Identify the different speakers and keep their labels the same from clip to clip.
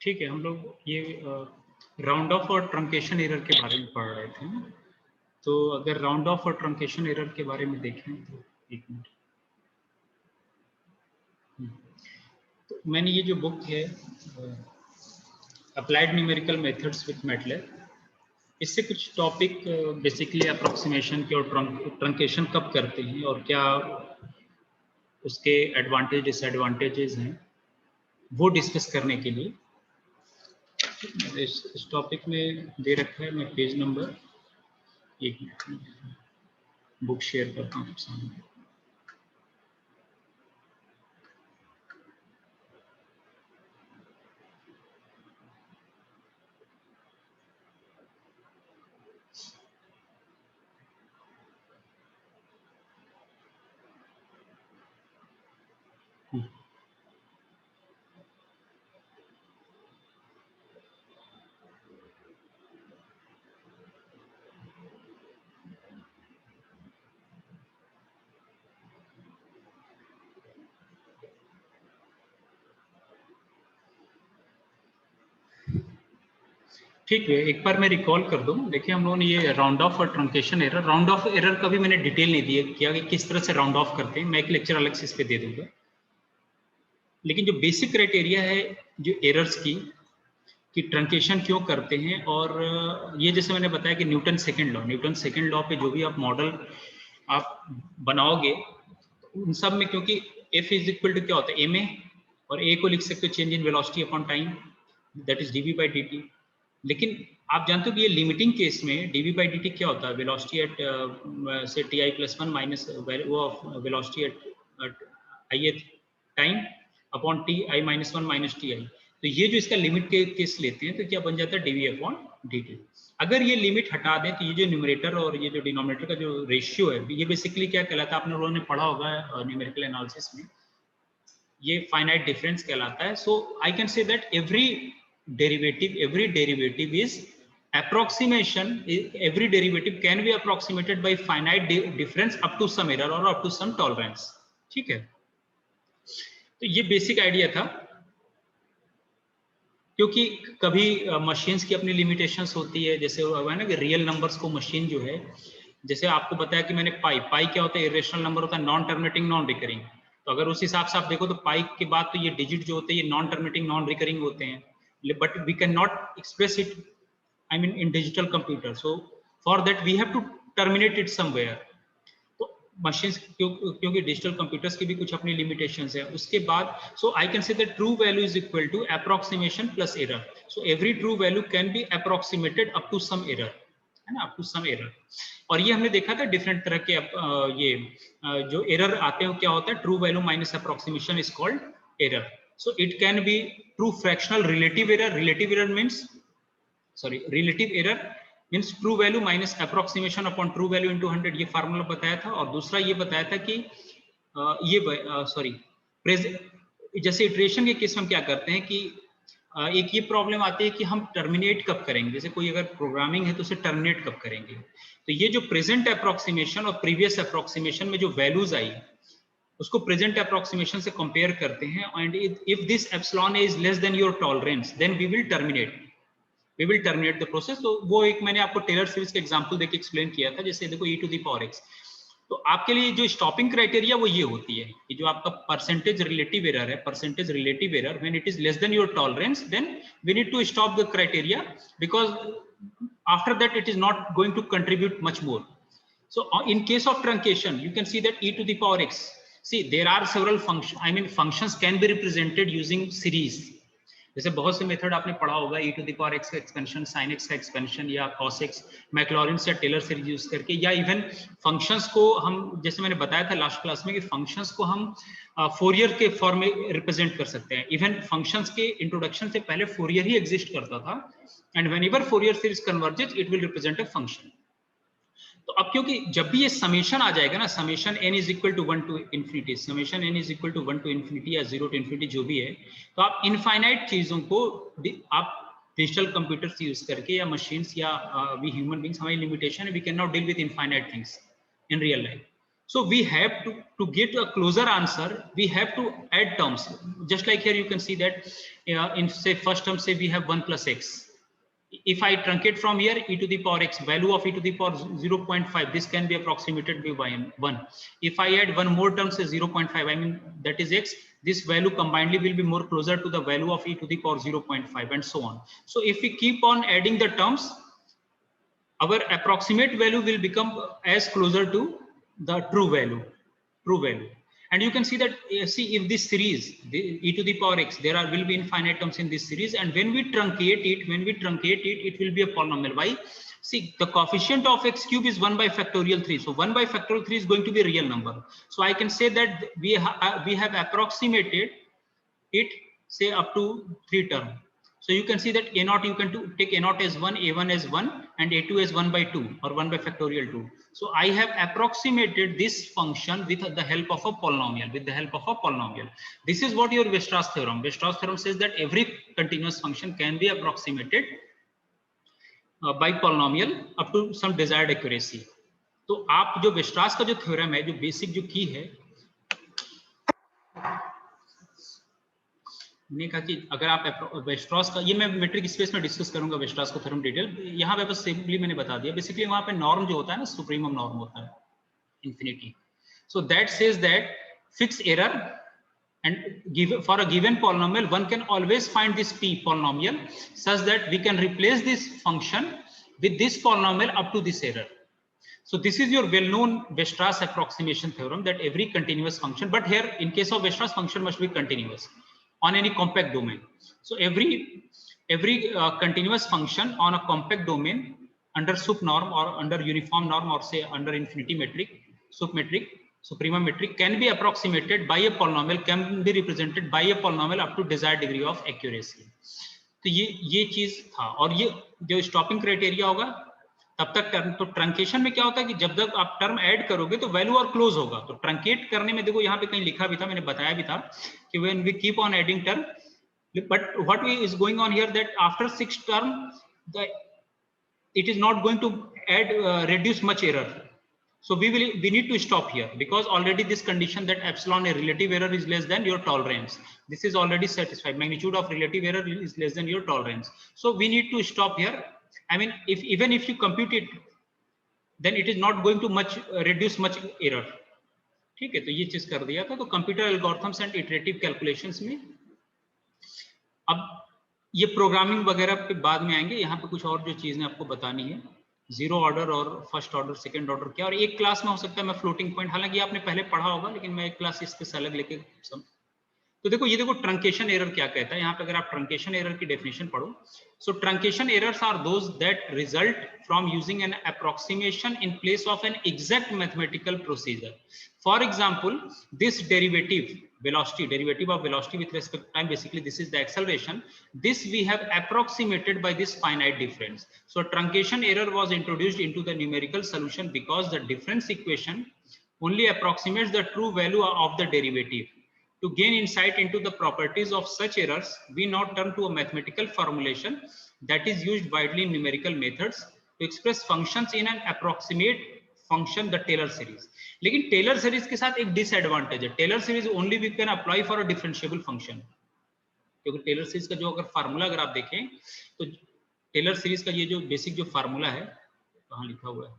Speaker 1: ठीक है, हम लोग ये राउंड ऑफ और ट्रंकेशन एरर के बारे में पढ़ रहे थे। तो अगर राउंड ऑफ और ट्रंकेशन एरर के बारे में देखें तो एक मिनट। तो मैंने ये जो बुक है applied numerical methods with MATLAB, इससे कुछ टॉपिक बेसिकली अप्रोक्सीमेशन के और ट्रंकेशन कब करते हैं और क्या उसके एडवांटेज डिसएडवांटेजेस हैं वो डिस्कस करने के लिए इस टॉपिक में दे रखा है। मैं पेज नंबर एक मिनट बुक शेयर करता हूँ सामने। ठीक है, एक बार मैं रिकॉल कर दूं। देखिए, हम लोगों ने ये राउंड ऑफ और truncation error, round of error का भी मैंने डिटेल नहीं दिया किया कि किस तरह से राउंड ऑफ करते हैं। मैं एक लेक्चर अलग से इस पे दे दूंगा। लेकिन जो बेसिक क्राइटेरिया है जो एरर्स की कि ट्रंकेशन क्यों करते हैं, और ये जैसे मैंने बताया कि न्यूटन सेकंड लॉ पे जो भी आप मॉडल आप बनाओगे उन सब में, क्योंकि एफ इज इक्वल टू क्या होता है एम ए, और ए को लिख सकते हो change in velocity upon time, that is dv by d. लेकिन आप जानते हो कि ये लिमिटिंग केस में dv बाई dt क्या होता है, वेलोसिटी एट से ti प्लस 1 माइनस वो of velocity at I time upon T I minus 1 minus T I. तो ये जो इसका लिमिट के केस लेते हैं तो क्या बन जाता है dv अपॉन dt। अगर ये लिमिट हटा दें तो ये जो न्यूमरेटर और ये जो डिनोमिनेटर का जो रेशियो है ये बेसिकली क्या कहलाता है, आप लोगों ने पढ़ा होगा न्यूमेरिकल एनालिसिस में, ये फाइनाइट डिफरेंस कहलाता है। So I can say that every derivative is approximation, every derivative can be approximated by finite difference up to some error or up to some tolerance। ठीक है, तो ये बेसिक आइडिया था। क्योंकि कभी मशीन्स की अपनी लिमिटेशंस होती है, जैसे है ना कि रियल नंबर्स को मशीन जो है, जैसे आपको बताया कि मैंने पाई क्या होता है, इरेशनल नंबर होता है, नॉन टर्मिनेटिंग नॉन रिकरिंग। तो अगर उस हिसाब से आप देखो तो पाई के बाद तो ये डिजिट जो होते हैं ये नॉन टर्मिनेटिंग नॉन रिकरिंग होते हैं, but we cannot express it, I mean, in digital computer. So for that we have to terminate it somewhere. तो machines क्योंकि digital computers की भी कुछ अपनी limitations है। उसके बाद so I can say that true value is equal to approximation plus error. So every true value can be approximated up to some error, है ना, up to some error। और ये हमने देखा था डिफरेंट तरह के ये जो एरर आते हैं क्या होता है, true value minus approximation is called error. So it can be true fractional relative error. Relative error means true value minus approximation upon true value into 100। ये फार्मूला बताया था। और दूसरा ये बताया था कि जैसे इटरेशन के केस में हम क्या करते हैं कि एक ये प्रॉब्लम आती है कि हम टर्मिनेट कब करेंगे, जैसे कोई अगर प्रोग्रामिंग है तो उसे टर्मिनेट कब करेंगे। तो ये जो प्रेजेंट अप्रोक्सीमेशन और प्रीवियस अप्रोक्सीमेशन में जो वैल्यूज आई उसको प्रेजेंट अप्रोक्सीमेशन से कंपेयर करते हैं, and if this epsilon is less than your tolerance then we will terminate the process. तो वो एक मैंने आपको टेलर सीरीज का एग्जांपल देके एक्सप्लेन किया था, जैसे देखो e to the power x। तो आपके लिए जो स्टॉपिंग क्राइटेरिया वो ये होती है कि जो आपका percentage relative error when it is less than your tolerance then we need to stop the criteria, because after that it is not going to contribute much more. So in case of truncation you can see that e to the power x, see there are several functions can be represented using series। जैसे बहुत से method आपने पढ़ा होगा, e to the power x का expansion, sin x का expansion, या cos x Maclaurin या टेलर सीरीज यूज करके, या इवन फंक्शंस को हम, जैसे मैंने बताया था लास्ट क्लास में कि फंक्शंस को हम फोरियर के फॉर्म में रिप्रेजेंट कर सकते हैं। इवन फंक्शंस के इंट्रोडक्शन से पहले फोरियर ही एग्जिस्ट करता था, and whenever Fourier series converges it will represent a function. तो अब क्योंकि जब भी ये समेशन आ जाएगा ना, summation n is equal to 1 to infinity, summation n is equal to 1 to infinity या 0 टू इन्फिनिटी जो भी है, तो आप इनफाइनाइट चीजों को आप डिजिटल कंप्यूटर्स यूज करके या मशीन्स या वी ह्यूमन बीइंग्स, हमारी लिमिटेशन है, we can not deal with infinite things in real life. So we have to get a closer answer, we have to add terms, just like here you can see that in say first term, say we have 1 plus x. If I truncate from here, e to the power x, value of e to the power 0.5, this can be approximated by 1. If I add one more term, say 0.5, I mean that is x, this value combinedly will be more closer to the value of e to the power 0.5 and so on. So if we keep on adding the terms, our approximate value will become as closer to the true value. And you can see that, see, if this series, e to the power x, will be infinite terms in this series, and when we truncate it, it will be a polynomial. Why? See, the coefficient of x cube is 1 by factorial 3. So 1 by factorial 3 is going to be a real number. So I can say that we have approximated it, say, up to 3 terms. So you can see that a0, you can take a0 as 1, a1 as 1, and a2 as 1 by 2 or 1 by factorial 2. So I have approximated this function with the help of a polynomial, This is what your Weierstrass theorem. Weierstrass theorem says that every continuous function can be approximated by polynomial up to some desired accuracy. तो आप जो Weierstrass का जो theorem है, जो basic जो key है, मैंने कहा कि अगर आप वेस्ट्रॉस का, ये मैं मेट्रिक स्पेस में डिस्कस करूंगा वेस्ट्रॉस को थ्योरम डिटेल, यहाँ पे बस सिंपली मैंने बता दिया. बेसिकली वहां पे नॉर्म जो होता है ना, सुप्रीमम नॉर्म होता है infinity. So that says that fix error and for a given polynomial, one can always find this p polynomial such that we can replace this function with this polynomial up to this error. So this is your well-known Weierstrass approximation theorem, that every continuous function, but here in case of Weierstrass, function must be continuous on any compact domain. So every continuous function on a compact domain under sup norm or under uniform norm or say under infinity metric, sup metric, supremum metric can be approximated by a polynomial, can be represented by a polynomial up to desired degree of accuracy. तो ये चीज था. और ये जो stopping criteria होगा तब तक टर्म, तो ट्रंकेशन में क्या होता है कि जब तक आप टर्म ऐड करोगे तो वैल्यू और क्लोज होगा. तो ट्रंकेट करने में देखो यहाँ पे कहीं लिखा भी था, मैंने बताया भी था कि when we keep on adding term, but what is going on here that after 6 term it is not going to add reduce much error. So we need to stop here because already this condition that epsilon a relative error is less than your tolerance, this is already satisfied. Magnitude of relative error is less than your tolerance. So we need to stop here. I mean, even if you compute it, then it is not going to reduce much error. ठीक है, तो ये चीज कर दिया था. तो computer algorithms and iterative calculations में अब ये प्रोग्रामिंग वगैरह पे बाद में आएंगे. यहाँ पे कुछ और जो चीजें आपको बतानी है, जीरो ऑर्डर और फर्स्ट ऑर्डर, सेकंड ऑर्डर क्या, और एक क्लास में हो सकता है मैं फ्लोटिंग पॉइंट, हालांकि आपने पहले पढ़ा होगा, लेकिन मैं एक क्लास इसके अलग लेके सब. तो देखो, ये देखो ट्रंकेशन एरर क्या कहता है. यहाँ पे अगर आप ट्रंकेशन एरर की डेफिनेशन पढ़ो, so truncation errors are those that result from using an approximation in place of an exact mathematical procedure. For example, this derivative velocity, derivative of velocity with respect to time, basically this is the acceleration, this we have approximated by this finite difference. So truncation error was introduced into the numerical solution because the difference equation only approximates the true value of the derivative. To gain insight into the properties of such errors, we now turn to a mathematical formulation that is used widely in numerical methods to express functions in an approximate function, the Taylor series. लेकिन Taylor series के साथ एक disadvantage है. Taylor series only we can apply for a differentiable function, क्योंकि Taylor series का जो अगर formula अगर आप देखें तो टेलर सीरीज का ये जो बेसिक जो फार्मूला है, कहाँ लिखा हुआ है,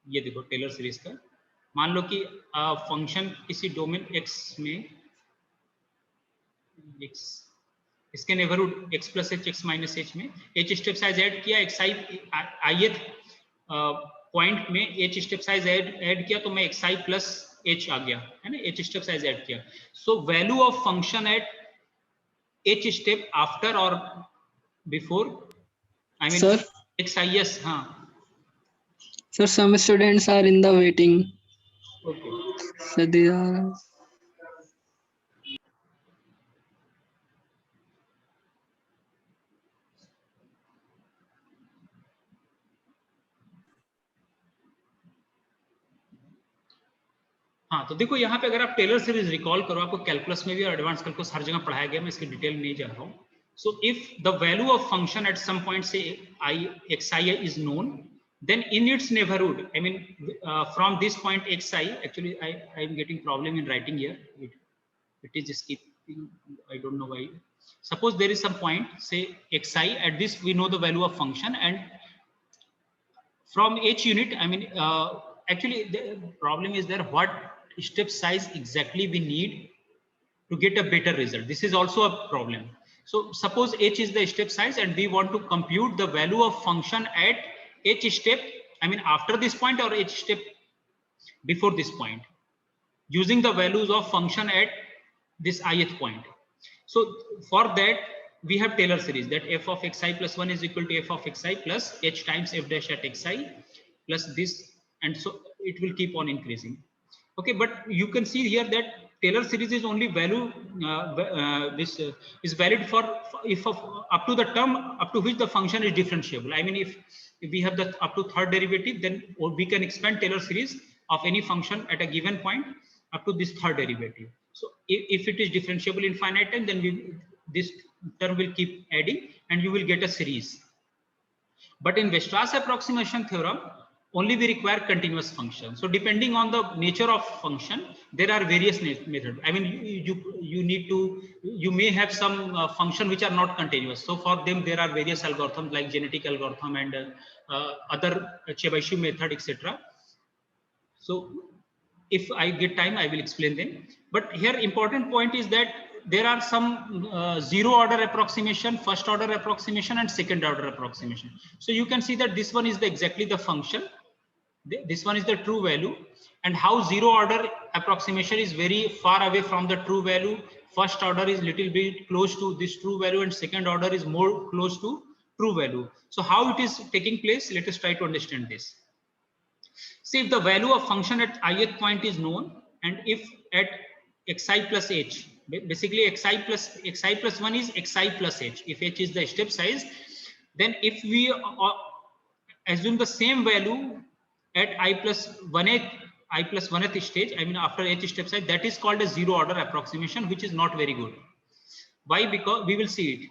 Speaker 1: ये देखो टेलर सीरीज का. मान लो कि फंक्शन किसी डोमेन x में x, इसके neighbourhood x plus H x minus H में h स्टेप साइज ऐड किया, ith पॉइंट में h स्टेप साइज ऐड किया, तो मैं xi प्लस h आ गया है ना, h स्टेप साइज ऐड किया. So value of function at h step after और before, I mean
Speaker 2: sir
Speaker 1: xis. हाँ
Speaker 2: sir, some students are in the waiting.
Speaker 1: Okay.
Speaker 2: So they are.
Speaker 1: हाँ, तो देखो यहाँ पे अगर आप टेलर सीरीज रिकॉल करो, आपको कैलकुलस में भी और एडवांस कैलकुलस हर जगह पढ़ाया गया, मैं इसकी डिटेल में नहीं जा रहा हूँ. So if the value of function at some point से xi is known, then in its neighborhood, I mean from this point xi, actually I am getting problem in writing here, it is skipping, I don't know why. suppose there is some point, say xi, at this we know the value of function, and from h unit, I mean, actually the problem is there, what step size exactly we need to get a better result. This is also a problem. So suppose h is the step size and we want to compute the value of function at h step, I mean after this point or h step before this point, using the values of function at this ith point. So for that we have Taylor series, that f of xi plus 1 is equal to f of xi plus h times f dash at xi plus this, and so it will keep on increasing. Okay, but you can see here that Taylor series is only value is valid for if of up to the term up to which the function is differentiable. I mean, if we have the up to third derivative, then we can expand Taylor series of any function at a given point up to this third derivative. So if it is differentiable in finite time, then this term will keep adding and you will get a series. But in Weierstrass approximation theorem, only we require continuous function. So depending on the nature of function, there are various methods. I mean, you may have some function which are not continuous. So for them, there are various algorithms like genetic algorithm and other Chebyshev method, etc. So if I get time, I will explain them. But here important point is that there are some zero order approximation, first order approximation, and second order approximation. So you can see that this one is exactly the function. This one is the true value, and how zero order approximation is very far away from the true value. First order is little bit close to this true value, and second order is more close to true value. So how it is taking place? Let us try to understand this. See, if the value of function at ith point is known, and if at xi plus h, basically xi plus 1 is xi plus h, if h is the step size, then if we assume the same value at I plus 1th stage, I mean after h step size, that is called a zero order approximation, which is not very good. Why? Because we will see it.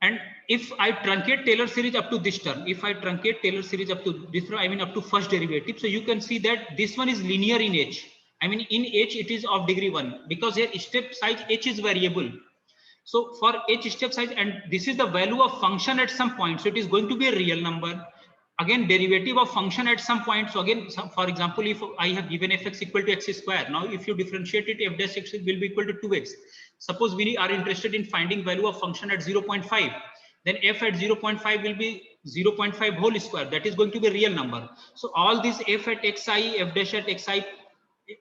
Speaker 1: And if I truncate Taylor series up to this term, if I truncate Taylor series up to this term, I mean up to first derivative, so you can see that this one is linear in h. I mean in h it is of degree 1, because here step size h is variable. So for h step size, and this is the value of function at some point, so it is going to be a real number. Again, derivative of function at some point. So again, for example, if I have given fx equal to x square, now if you differentiate it, f dash x will be equal to 2x. Suppose we are interested in finding value of function at 0.5, then f at 0.5 will be 0.5 whole square. That is going to be a real number. So all these f at xi, f dash at xi,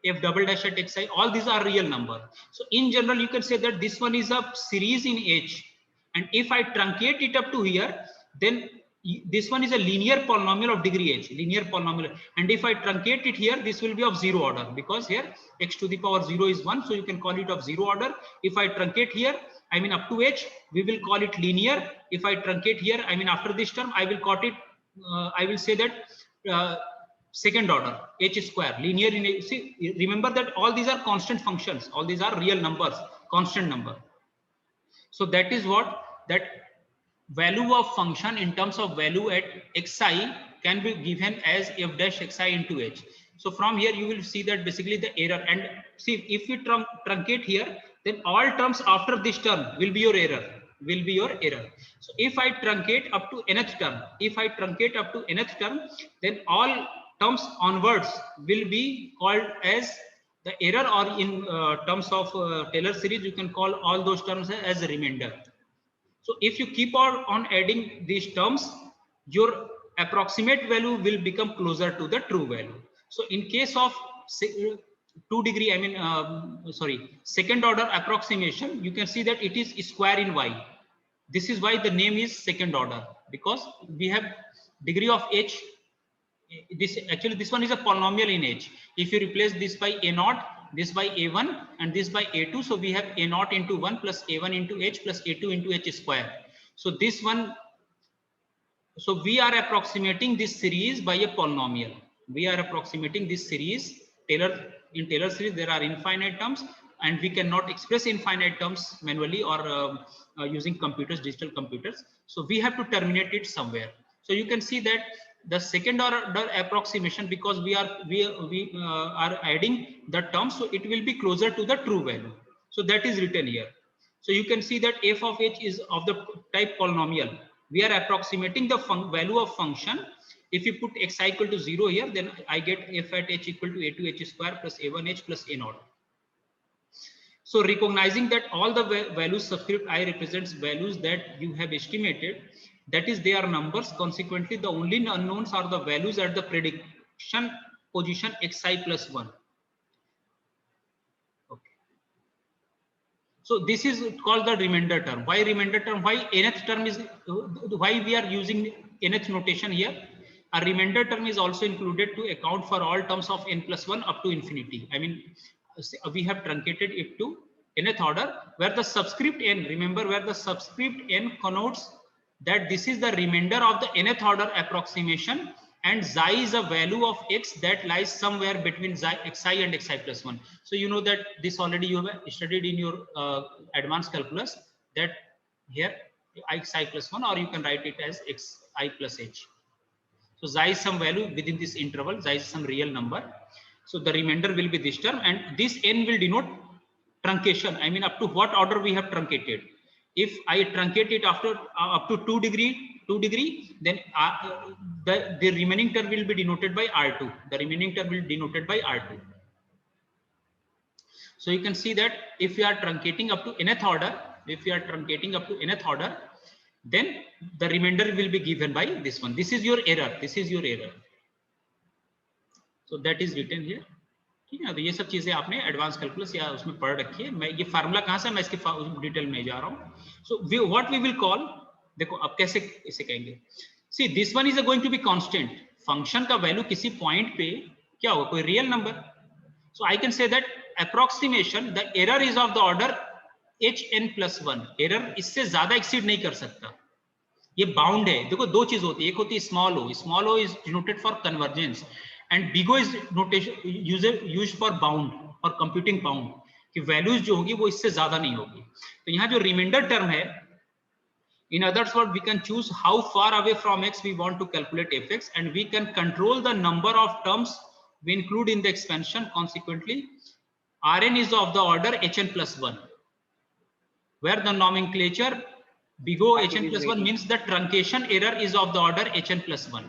Speaker 1: f double dash at xi, all these are real number. So in general, you can say that this one is a series in h, and if I truncate it up to here, then this one is a linear polynomial of degree h, linear polynomial. And if I truncate it here, this will be of zero order, because here x to the power 0 is 1. So you can call it of zero order. If I truncate here, I mean up to h, we will call it linear. If I truncate here, I mean after this term, I will call it, I will say that second order, h square, linear in h. See, remember that all these are constant functions. All these are real numbers, constant number. So that is what that value of function in terms of value at xi can be given as f dash xi into h. So from here you will see that basically the error, and see if we truncate here, then all terms after this term will be your error, So if I truncate up to nth term, then all terms onwards will be called as the error, or in terms of Taylor series, you can call all those terms as a remainder. So if you keep on adding these terms, your approximate value will become closer to the true value. So in case of second order approximation, you can see that it is square in y. This is why the name is second order, because we have degree of h. This one is a polynomial in h. If you replace this by a0, this by a1, and this by a2, so we have a0 into 1 plus a1 into h plus a2 into h square. So this one, so we are approximating this series by a polynomial. We are approximating this series. In Taylor series, there are infinite terms, and we cannot express infinite terms manually or using computers, digital computers. So we have to terminate it somewhere. So you can see that the second order approximation, because we are adding the terms, so it will be closer to the true value. So that is written here. So you can see that f of h is of the type polynomial. We are approximating the value of function. If you put xi equal to 0 here, then I get f at h equal to a2h square plus a1h plus a naught. So recognizing that all the values subscript I represents values that you have estimated, that is, they are numbers. Consequently, the only unknowns are the values at the prediction position xi plus 1. Okay. So this is called the remainder term. Why remainder term? Why nth term is, why we are using nth notation here? A remainder term is also included to account for all terms of n plus 1 up to infinity. I mean, we have truncated it to nth order, where the subscript n, remember, where the subscript n connotes that this is the remainder of the nth order approximation, and xi is a value of x that lies somewhere between xi and xi plus 1. So you know that this already you have studied in your advanced calculus, that here xi plus 1, or you can write it as xi plus h. So xi is some value within this interval, xi is some real number. So the remainder will be this term, and this n will denote truncation. I mean, up to what order we have truncated. If I truncate it after up to 2 degree, then the remaining term will be denoted by R2. The remaining term will be denoted by R2. So you can see that if we are truncating up to nth order, then the remainder will be given by this one. This is your error. This is your error. So that is written here. ठीक है ना, तो ये सब चीजें आपने advance calculus या उसमें पढ़ रखी है. मैं ये फार्मूला कहाँ से, मैं इसके डिटेल में जा रहा हूँ. So what we will call, देखो अब कैसे इसे कहेंगे. See this one is going to be constant. Function का वैल्यू किसी पॉइंट पे क्या होगा, कोई real number. So I can say that approximation the error is of the order hn plus 1. Error इससे ज्यादा एक्सीड नहीं कर सकता. ये बाउंड है. देखो दो चीज होती है, एक होती है small O. Small O is denoted for convergence and big O is notation used for bound, for computing bound, कि values जो होगी वो इससे ज्यादा नहीं होगी. तो यहाँ जो remainder term है, in other words, we can choose how far away from x we want to calculate fx, and we can control the number of terms we include in the expansion. Consequently, Rn is of the order hn plus 1, where the nomenclature big O hn plus 1 means the truncation error is of the order hn plus 1.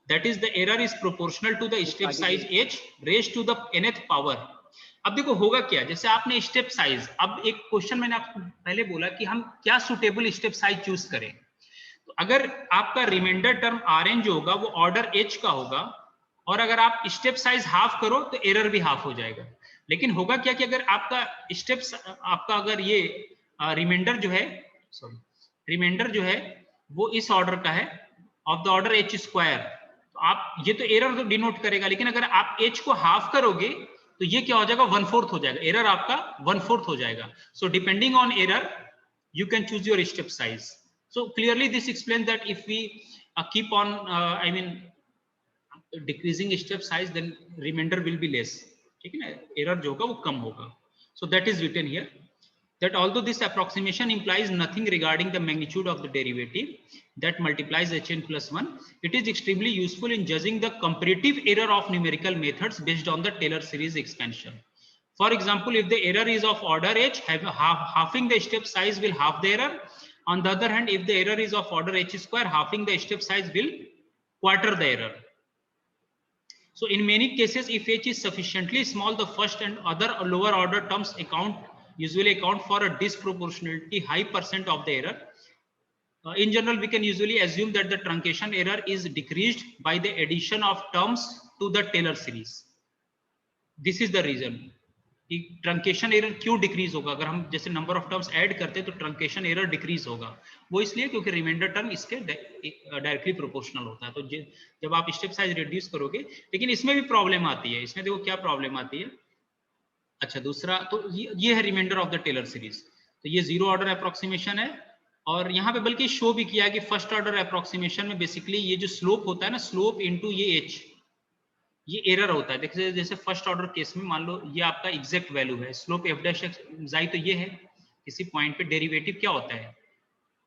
Speaker 1: That is, the error is proportional to the step size h raised to the nth power. अब देखो होगा क्या, जैसे आपने step size, अब एक question मैंने आपको पहले बोला कि हम क्या सुटेबल स्टेप साइज चूज करें. तो अगर आपका रिमाइंडर टर्म Rn जो होगा वो ऑर्डर h का होगा, और अगर आप स्टेप साइज हाफ करो तो एरर भी हाफ हो जाएगा. लेकिन होगा क्या कि अगर आपका स्टेप्स, आपका अगर ये रिमाइंडर जो है, सॉरी रिमाइंडर जो है वो इस ऑर्डर का है, of the order h square, आप ये तो एरर तो डिनोट करेगा. लेकिन अगर आप h को हाफ करोगे तो ये क्या हो जाएगा, 1/4 हो जाएगा. एरर आपका 1/4 हो जाएगा. So depending on error you can choose your step size. So clearly this explain that if we keep on I mean decreasing step size, then reminder will be less. ठीक है ना, एरर जो होगा वो कम होगा. So that is written here that although this approximation implies nothing regarding the magnitude of the derivative that multiplies hn plus 1, it is extremely useful in judging the comparative error of numerical methods based on the Taylor series expansion. For example, if the error is of order h, halving the step size will halve the error. On the other hand, if the error is of order h square, halving the step size will quarter the error. So in many cases, if h is sufficiently small, the first and other lower order terms usually account for a disproportionately high percent of the error. In general, we can usually assume that the truncation error is decreased by the addition of terms to the Taylor series. This is the reason. Truncation error क्यों decrease होगा, अगर हम जैसे number of terms add करते हैं तो truncation error decrease होगा. वो इसलिए क्योंकि रिमाइंडर टर्म इसके डायरेक्टली प्रोपोर्शनल होता है. तो जब आप स्टेप साइज रिड्यूस करोगे, लेकिन इसमें भी प्रॉब्लम आती है. इसमें देखो क्या प्रॉब्लम आती है. अच्छा, दूसरा तो ये है reminder of the Taylor series. तो ये जीरो ऑर्डर अप्रोक्सीमेशन है, और यहाँ पे बल्कि शो भी किया है कि फर्स्ट ऑर्डर अप्रोक्सीमेशन में बेसिकली ये जो स्लोप होता है ना, स्लोप इनटू ये h, ये एरर होता है. देखिए जैसे फर्स्ट ऑर्डर केस में मान लो ये आपका एग्जैक्ट वैल्यू है, स्लोप f डैश xi, तो ये है. किसी पॉइंट पे डेरिवेटिव क्या होता है,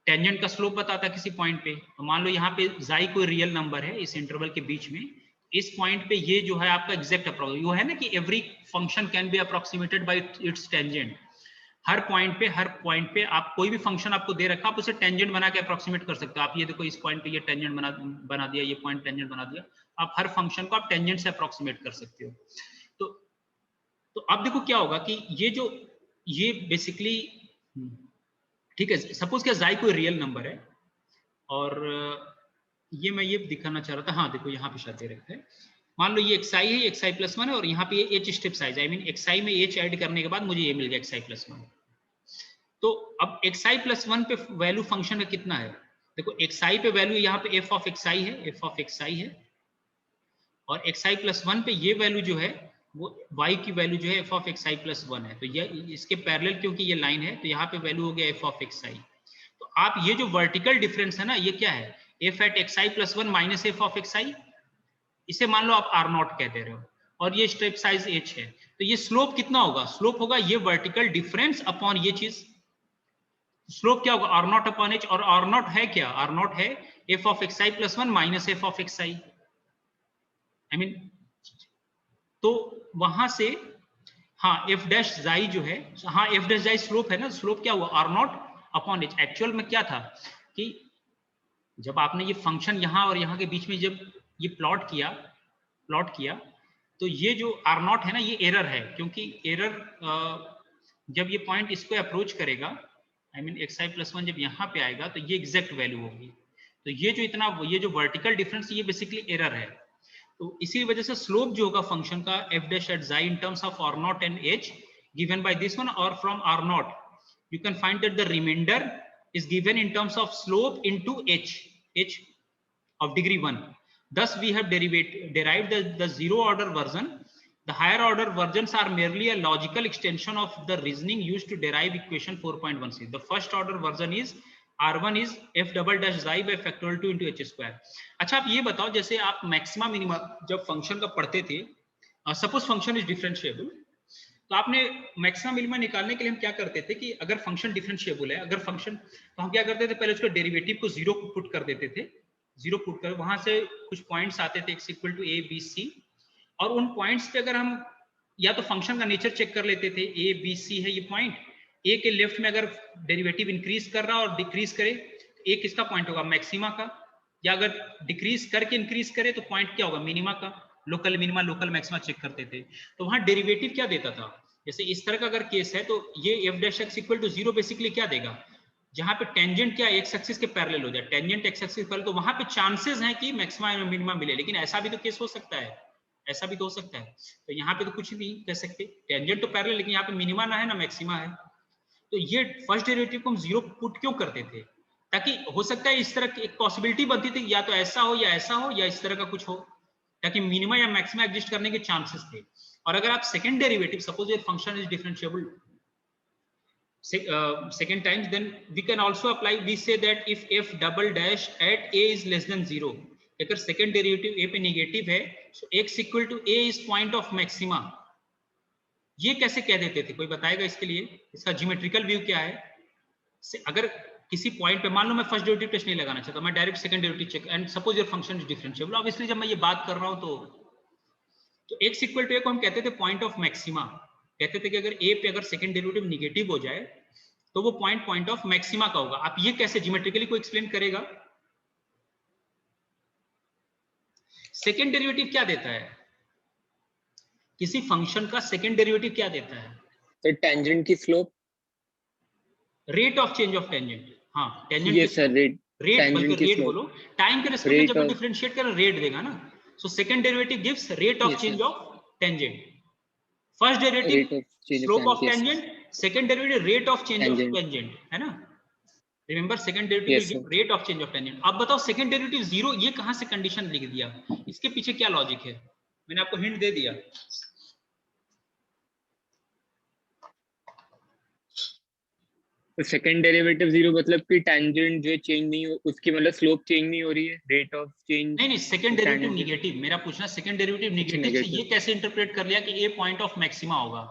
Speaker 1: टेंजेंट का स्लोप बताता है किसी पॉइंट पे. तो मान लो यहाँ पे xi कोई रियल नंबर है इस इंटरवल के बीच में, इस पॉइंट पे ये जो है आपका एग्जैक्ट अप्रोक्स, वो है ना कि every function can be approximated bye it's tangent. Her point पे आप कोई भी फंक्शन आपको दे रखा, आप उसे टेंजेंट बना के अप्रोक्सीमेट कर सकते हो। आप ये देखो इस पॉइंट पे ये टेंजेंट बना दिया, ये पॉइंट टेंजेंट बना दिया, आप हर फंक्शन को आप टेंजेंट से अप्रोक्सीमेट कर सकते हो। तो अब देखो क्या होगा कि ये बेसिकली, ठीक है, सपोज क्या जाई कोई रियल नंबर है, और ये मैं ये दिखाना चाह रहा था, हाँ देखो यहाँ पे शायद दे रखा है, मान लो ये xi है, xi प्लस 1 है, और यहाँ पे ये h step size, I mean xi में h ऐड करने के बाद मुझे ये मिल गया xi प्लस 1। तो अब xi प्लस 1 पे वैल्यू फंक्शन का कितना है, देखो xi पे वैल्यू यहाँ पे f ऑफ xi है, f ऑफ xi है, और xi प्लस 1 पे ये वैल्यू जो है वो y की वैल्यू जो है f ऑफ xi प्लस 1 है। तो ये इसके पैरेलल क्योंकि ये लाइन है, तो यहाँ पे वैल्यू हो गया f ऑफ xi। तो आप ये जो वर्टिकल डिफरेंस है ना, ये क्या है, f at xi plus 1 minus f of xi, इसे मान लो आप r0 कह दे रहे हो, और ये स्टेप साइज h है। तो ये स्लोप कितना होगा, स्लोप होगा ये वर्टिकल डिफरेंस अपॉन ये चीज। स्लोप क्या होगा, r0 अपॉन h, और r0 है क्या, r0 है f of xi plus 1 minus f of xi, I mean, तो वहां से हाँ f डैश जाई जो है, हाँ f डैश जाई स्लोप है ना, स्लोप क्या हुआ r0 अपॉन h। एक्चुअल में क्या था कि जब आपने ये फंक्शन यहाँ और यहाँ के बीच में जब ये प्लॉट किया, तो ये जो r0 है ना, ये एरर है, क्योंकि एरर जब ये पॉइंट इसको अप्रोच करेगा, आई मीन xi प्लस 1 जब यहाँ पे आएगा, तो ये एग्जैक्ट वैल्यू होगी। तो ये जो वर्टिकल डिफरेंस, ये बेसिकली एरर है। तो इसी वजह से स्लोप जो होगा फंक्शन का f dash at xi in terms of r0 and h given by this one, or from r0 you can find that the remainder is given in terms of slope into h of degree 1. Thus we have derived the zero order version. The higher order versions are merely a logical extension of the reasoning used to derive equation 4.1c. The first order version is r1 is f double dash xi by factorial 2 into h square. अच्छा आप ये बताओ, जैसे आप maxima minima जब function का पढ़ते थे, सपोज फंक्शन इज डिफरेंशिएबल, तो आपने मैक्सिमम मिनिमा निकालने के लिए हम क्या करते थे कि अगर फंक्शन डिफरेंशिएबल है, अगर फंक्शन, तो हम क्या करते थे, पहले उसके डेरिवेटिव को जीरो पुट कर देते थे, जीरो पुट कर वहां से कुछ पॉइंट्स आते थे x equal to a b c, और उन पॉइंट्स पे अगर हम या तो फंक्शन का नेचर चेक कर लेते थे, a b c है ये पॉइंट, a के लेफ्ट में अगर डेरिवेटिव इंक्रीज कर रहा और डिक्रीज करे, a किसका पॉइंट होगा, मैक्सिमा का, या अगर डिक्रीज करके इंक्रीज करे तो पॉइंट क्या होगा, मिनिमा का। Local minima local maxima check करते थे, तो वहां डेरिवेटिव क्या देता था, जैसे इस तरह का अगर केस है, तो ये f dash x equal to 0 basically क्या देगा, जहां पे टेंजेंट क्या एक्स एक्सिस के पैरेलल हो जाए, टेंजेंट एक्स एक्सिस पैरेलल, तो वहां पे चांसेस हैं कि मैक्सिमा या मिनिमा मिले। लेकिन ऐसा भी तो केस हो सकता है, ऐसा भी तो हो सकता है, तो यहाँ पे तो कुछ भी कह सकते, टेंजेंट तो पैरेलल, लेकिन यहाँ पे मिनिमा ना है ना मैक्सिमा है। तो ये फर्स्ट डेरिवेटिव को हम जीरो पुट क्यों करते थे, ताकि हो सकता है इस तरह की एक पॉसिबिलिटी बनती थी, या तो ऐसा हो या ऐसा हो या इस तरह का कुछ हो, ताकि मिनिमा या मैक्सिमा एग्जिस्ट करने के चांसेस थे। और अगर आप second derivative, suppose your function is differentiable second times, then we can also apply, we say that if f double dash at a is less than 0, अगर सेकंड डेरिवेटिव a पे negative है, so x equal to a is point of maxima. ये कैसे कह देते थे, कोई बताएगा इसके लिए, इसका ज्योमेट्रिकल व्यू क्या है। अगर किसी पॉइंट पे, मान लो मैं फर्स्ट डेरिवेटिव टेस्ट नहीं लगाना चाहता, मैं direct second derivative check, and suppose your function is differentiable, obviously जब मैं ये बात कर रहा हूं तो x इक्वल टू a को हम कहते थे पॉइंट ऑफ मैक्सिमा, कहते थे कि अगर a पे अगर सेकंड डेरिवेटिव निगेटिव हो जाए तो वो पॉइंट ऑफ मैक्सिमा का होगा। आप ये कैसे ज्योमेट्रिकली को एक्सप्लेन करेगा। सेकंड डेरिवेटिव क्या देता है, किसी फंक्शन का सेकंड डेरिवेटिव क्या देता है,
Speaker 3: तो टेंजेंट की slope,
Speaker 1: rate of change of tangent, हाँ टेंजेंट
Speaker 3: ये सर
Speaker 1: रेट, बल्कि रेट बोलो, टाइम के रेस्पेक्ट में जब डिफरेंशिएट करें रेट देगा ना, so second derivative gives rate of change of tangent. First derivative slope of tangent, second derivative rate of change of tangent, है ना। Remember second derivative rate of change of tangent. अब बताओ second derivative zero, ये कहां से condition लिख दिया, इसके पीछे क्या लॉजिक है, मैंने आपको हिंट दे दिया।
Speaker 3: तो सेकंड डेरिवेटिव जीरो मतलब कि टेंजेंट जो चेंज नहीं हो, उसकी मतलब स्लोप चेंज नहीं हो रही है, रेट ऑफ चेंज
Speaker 1: नहीं, सेकंड डेरिवेटिव निगेटिव, मेरा पूछना सेकंड डेरिवेटिव निगेटिव से ये कैसे इंटरप्रेट कर लिया कि ए पॉइंट ऑफ मैक्सिमा होगा।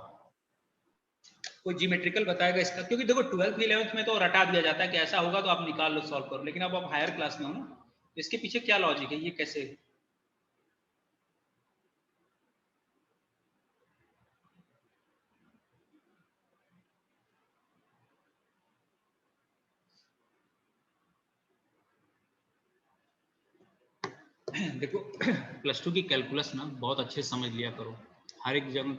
Speaker 1: कोई ज्योमेट्रिकल बताएगा इसका, क्योंकि देखो 12th 11th में तो रटा दिया जाता है कि ऐसा होगा तो आप निकाल लो, सॉल्व करो, लेकिन अब आप हायर क्लास में हो ना, तो इसके पीछे क्या लॉजिक है, ये कैसे। देखो +2 की कैलकुलस ना बहुत अच्छे से समझ लिया करो। हर एक जगह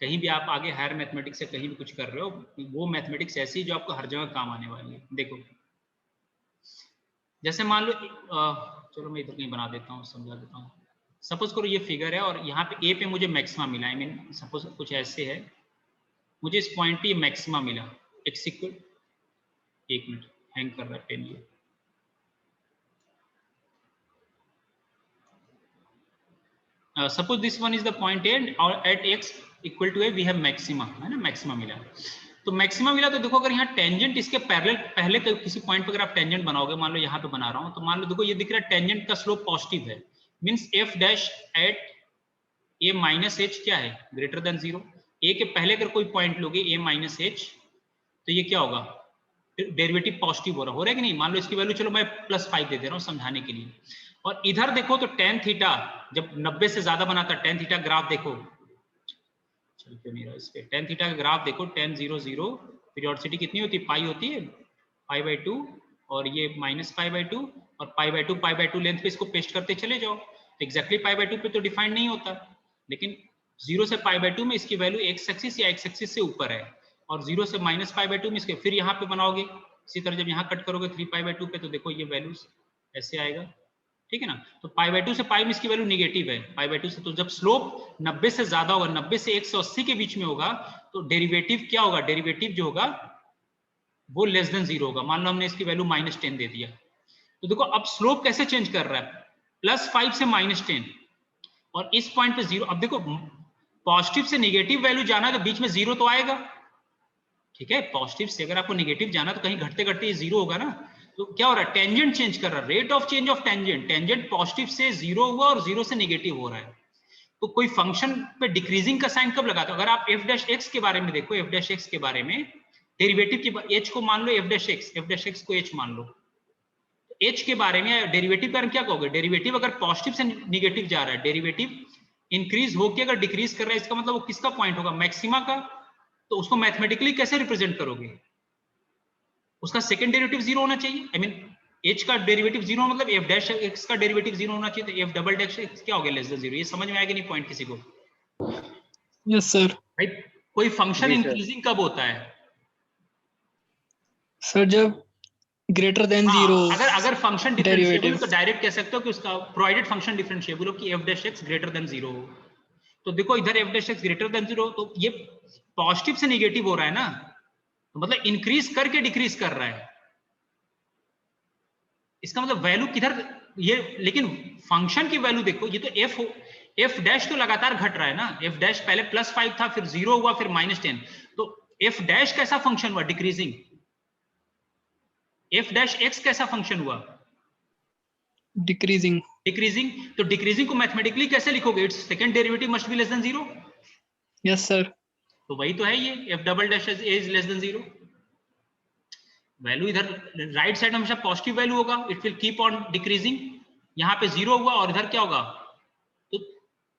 Speaker 1: कहीं भी आप आगे हायर मैथमेटिक्स से कहीं भी कुछ कर रहे हो, वो मैथमेटिक्स ऐसी है जो आपको हर जगह काम आने वाली है। देखो जैसे मान लो चलो मैं इधर कहीं बना देता हूँ, समझा देता हूँ। सपोज करो ये फिगर है और यहाँ पे ए पे मुझे मैक्सिमा मिला, आई मीन सपोज कुछ ऐसे है, मुझे इस पॉइंट पे मैक्सिमा मिला। एक्स इक्वल, एक मिनट हैंग कर रहा है पेन ये। Suppose this one is the point A और at x equal to A we have maxima, है ना, मैक्सिमा मिला। तो मैक्सिमा मिला तो देखो अगर यहाँ टेंजेंट इसके पैरेलल पहले किसी पॉइंट पर अगर आप टेंजेंट बनाओगे, मान लो यहाँ पे बना रहा हूँ, तो मान लो देखो ये दिख रहा है टेंजेंट का स्लोप पॉजिटिव है, means F dash at A minus H क्या है, ग्रेटर देन 0। ए के पहले अगर कोई पॉइंट लोगे ए माइनस एच, तो ये क्या होगा, डेरिवेटिव पॉजिटिव हो रहा है कि नहीं। मान लो इसकी वैल्यू चलो मैं +5 दे दे रहा हूँ समझाने के लिए। और इधर देखो तो tan थीटा जब 90 से ज्यादा बनाता है, tan थीटा ग्राफ देखो, चल क्यों नहीं रहा इस पे, tan थीटा का ग्राफ देखो, tan 0 0 पीरियोडिसिटी कितनी होती है, पाई होती है, π/2, और ये -π/2 और π/2 लेंथ पे इसको पेस्ट करते चले जाओ, तो एग्जैक्टली π/2 पे तो डिफाइंड नहीं होता, लेकिन 0 से π/2 में इसकी वैल्यू एक्स एक्सिस या एक्स एक्सिस से ऊपर है, और 0 से -π/2 में इसके फिर यहाँ पे बनाओगे। इसी तरह जब यहाँ कट करोगे 3π/2 पे, तो देखो ये वैल्यूज ऐसे आएगा, ठीक है ना। तो π/2 से पाई में इसकी वैल्यू नेगेटिव है, π/2 से। तो जब स्लोप 90 से ज्यादा होगा, 90 से 180 के बीच में होगा, तो डेरिवेटिव क्या होगा, डेरिवेटिव जो होगा वो लेस देन 0 होगा। मान लो हमने इसकी वैल्यू -10 दे दिया, तो देखो अब स्लोप कैसे चेंज कर रहा है, +5 से -10, और इस पॉइंट पे 0। अब देखो पॉजिटिव से नेगेटिव वैल्यू जाना तो बीच में 0 तो आएगा, ठीक है। पॉजिटिव से अगर आपको नेगेटिव जाना तो कहीं घटते घटते ये 0 होगा ना। तो क्या हो रहा है, टेंजेंट चेंज कर रहा है, rate of change of tangent, tangent positive से 0 हुआ और 0 से नेगेटिव हो रहा है। तो कोई फंक्शन पे डिक्रीजिंग का साइन कब लगाते हो, अगर आप f' के बारे में देखो, f' के बारे में डेरिवेटिव की h को मान लो f' को h मान लो, h के बारे में डेरिवेटिव का क्या कहोगे, डेरिवेटिव अगर पॉजिटिव से निगेटिव जा रहा है, डेरिवेटिव इंक्रीज होके अगर डिक्रीज कर रहा है, इसका मतलब वो किसका पॉइंट होगा, मैक्सिमा का। तो उसको मैथमेटिकली कैसे रिप्रेजेंट करोगे, उसका सेकंड डेरिवेटिव 0 होना चाहिए, आई मीन h का डेरिवेटिव 0 मतलब f' का डेरिवेटिव 0 होना चाहिए, तो f" क्या हो गया, लेस देन 0। ये समझ में आएगा नहीं पॉइंट किसी को?
Speaker 2: Yes sir.
Speaker 1: भाई कोई फंक्शन
Speaker 3: जी सर।
Speaker 1: इंक्रीजिंग कब होता है,
Speaker 2: सर जब ग्रेटर देन 0
Speaker 1: अगर फंक्शन डिफरेंशिएबल
Speaker 2: डेरिवेटिव।
Speaker 1: तो डायरेक्ट कह सकते हो कि उसका प्रोवाइडेड फंक्शन डिफरेंशिएबल हो कि f' ग्रेटर देन 0 हो। तो देखो इधर f' ग्रेटर देन 0, तो ये पॉजिटिव से नेगेटिव हो रहा है ना, तो मतलब इंक्रीज करके डिक्रीज कर रहा है, इसका मतलब वैल्यू किधर ये, लेकिन फंक्शन की वैल्यू देखो, ये तो f' तो लगातार घट रहा है ना, f' पहले +5 था, फिर 0 हुआ, फिर -10, तो f' कैसा फंक्शन हुआ, डिक्रीजिंग। f' कैसा फंक्शन हुआ,
Speaker 2: डिक्रीजिंग।
Speaker 1: डिक्रीजिंग। तो डिक्रीजिंग को मैथमेटिकली कैसे लिखोगे, it's second derivative must be less than 0।
Speaker 2: Yes sir.
Speaker 1: तो वही तो है ये f" is less then 0। Value इधर राइट साइड में हमेशा पॉजिटिव वैल्यू होगा, it will keep on decreasing. यहाँ पे 0 हुआ और इधर क्या होगा, तो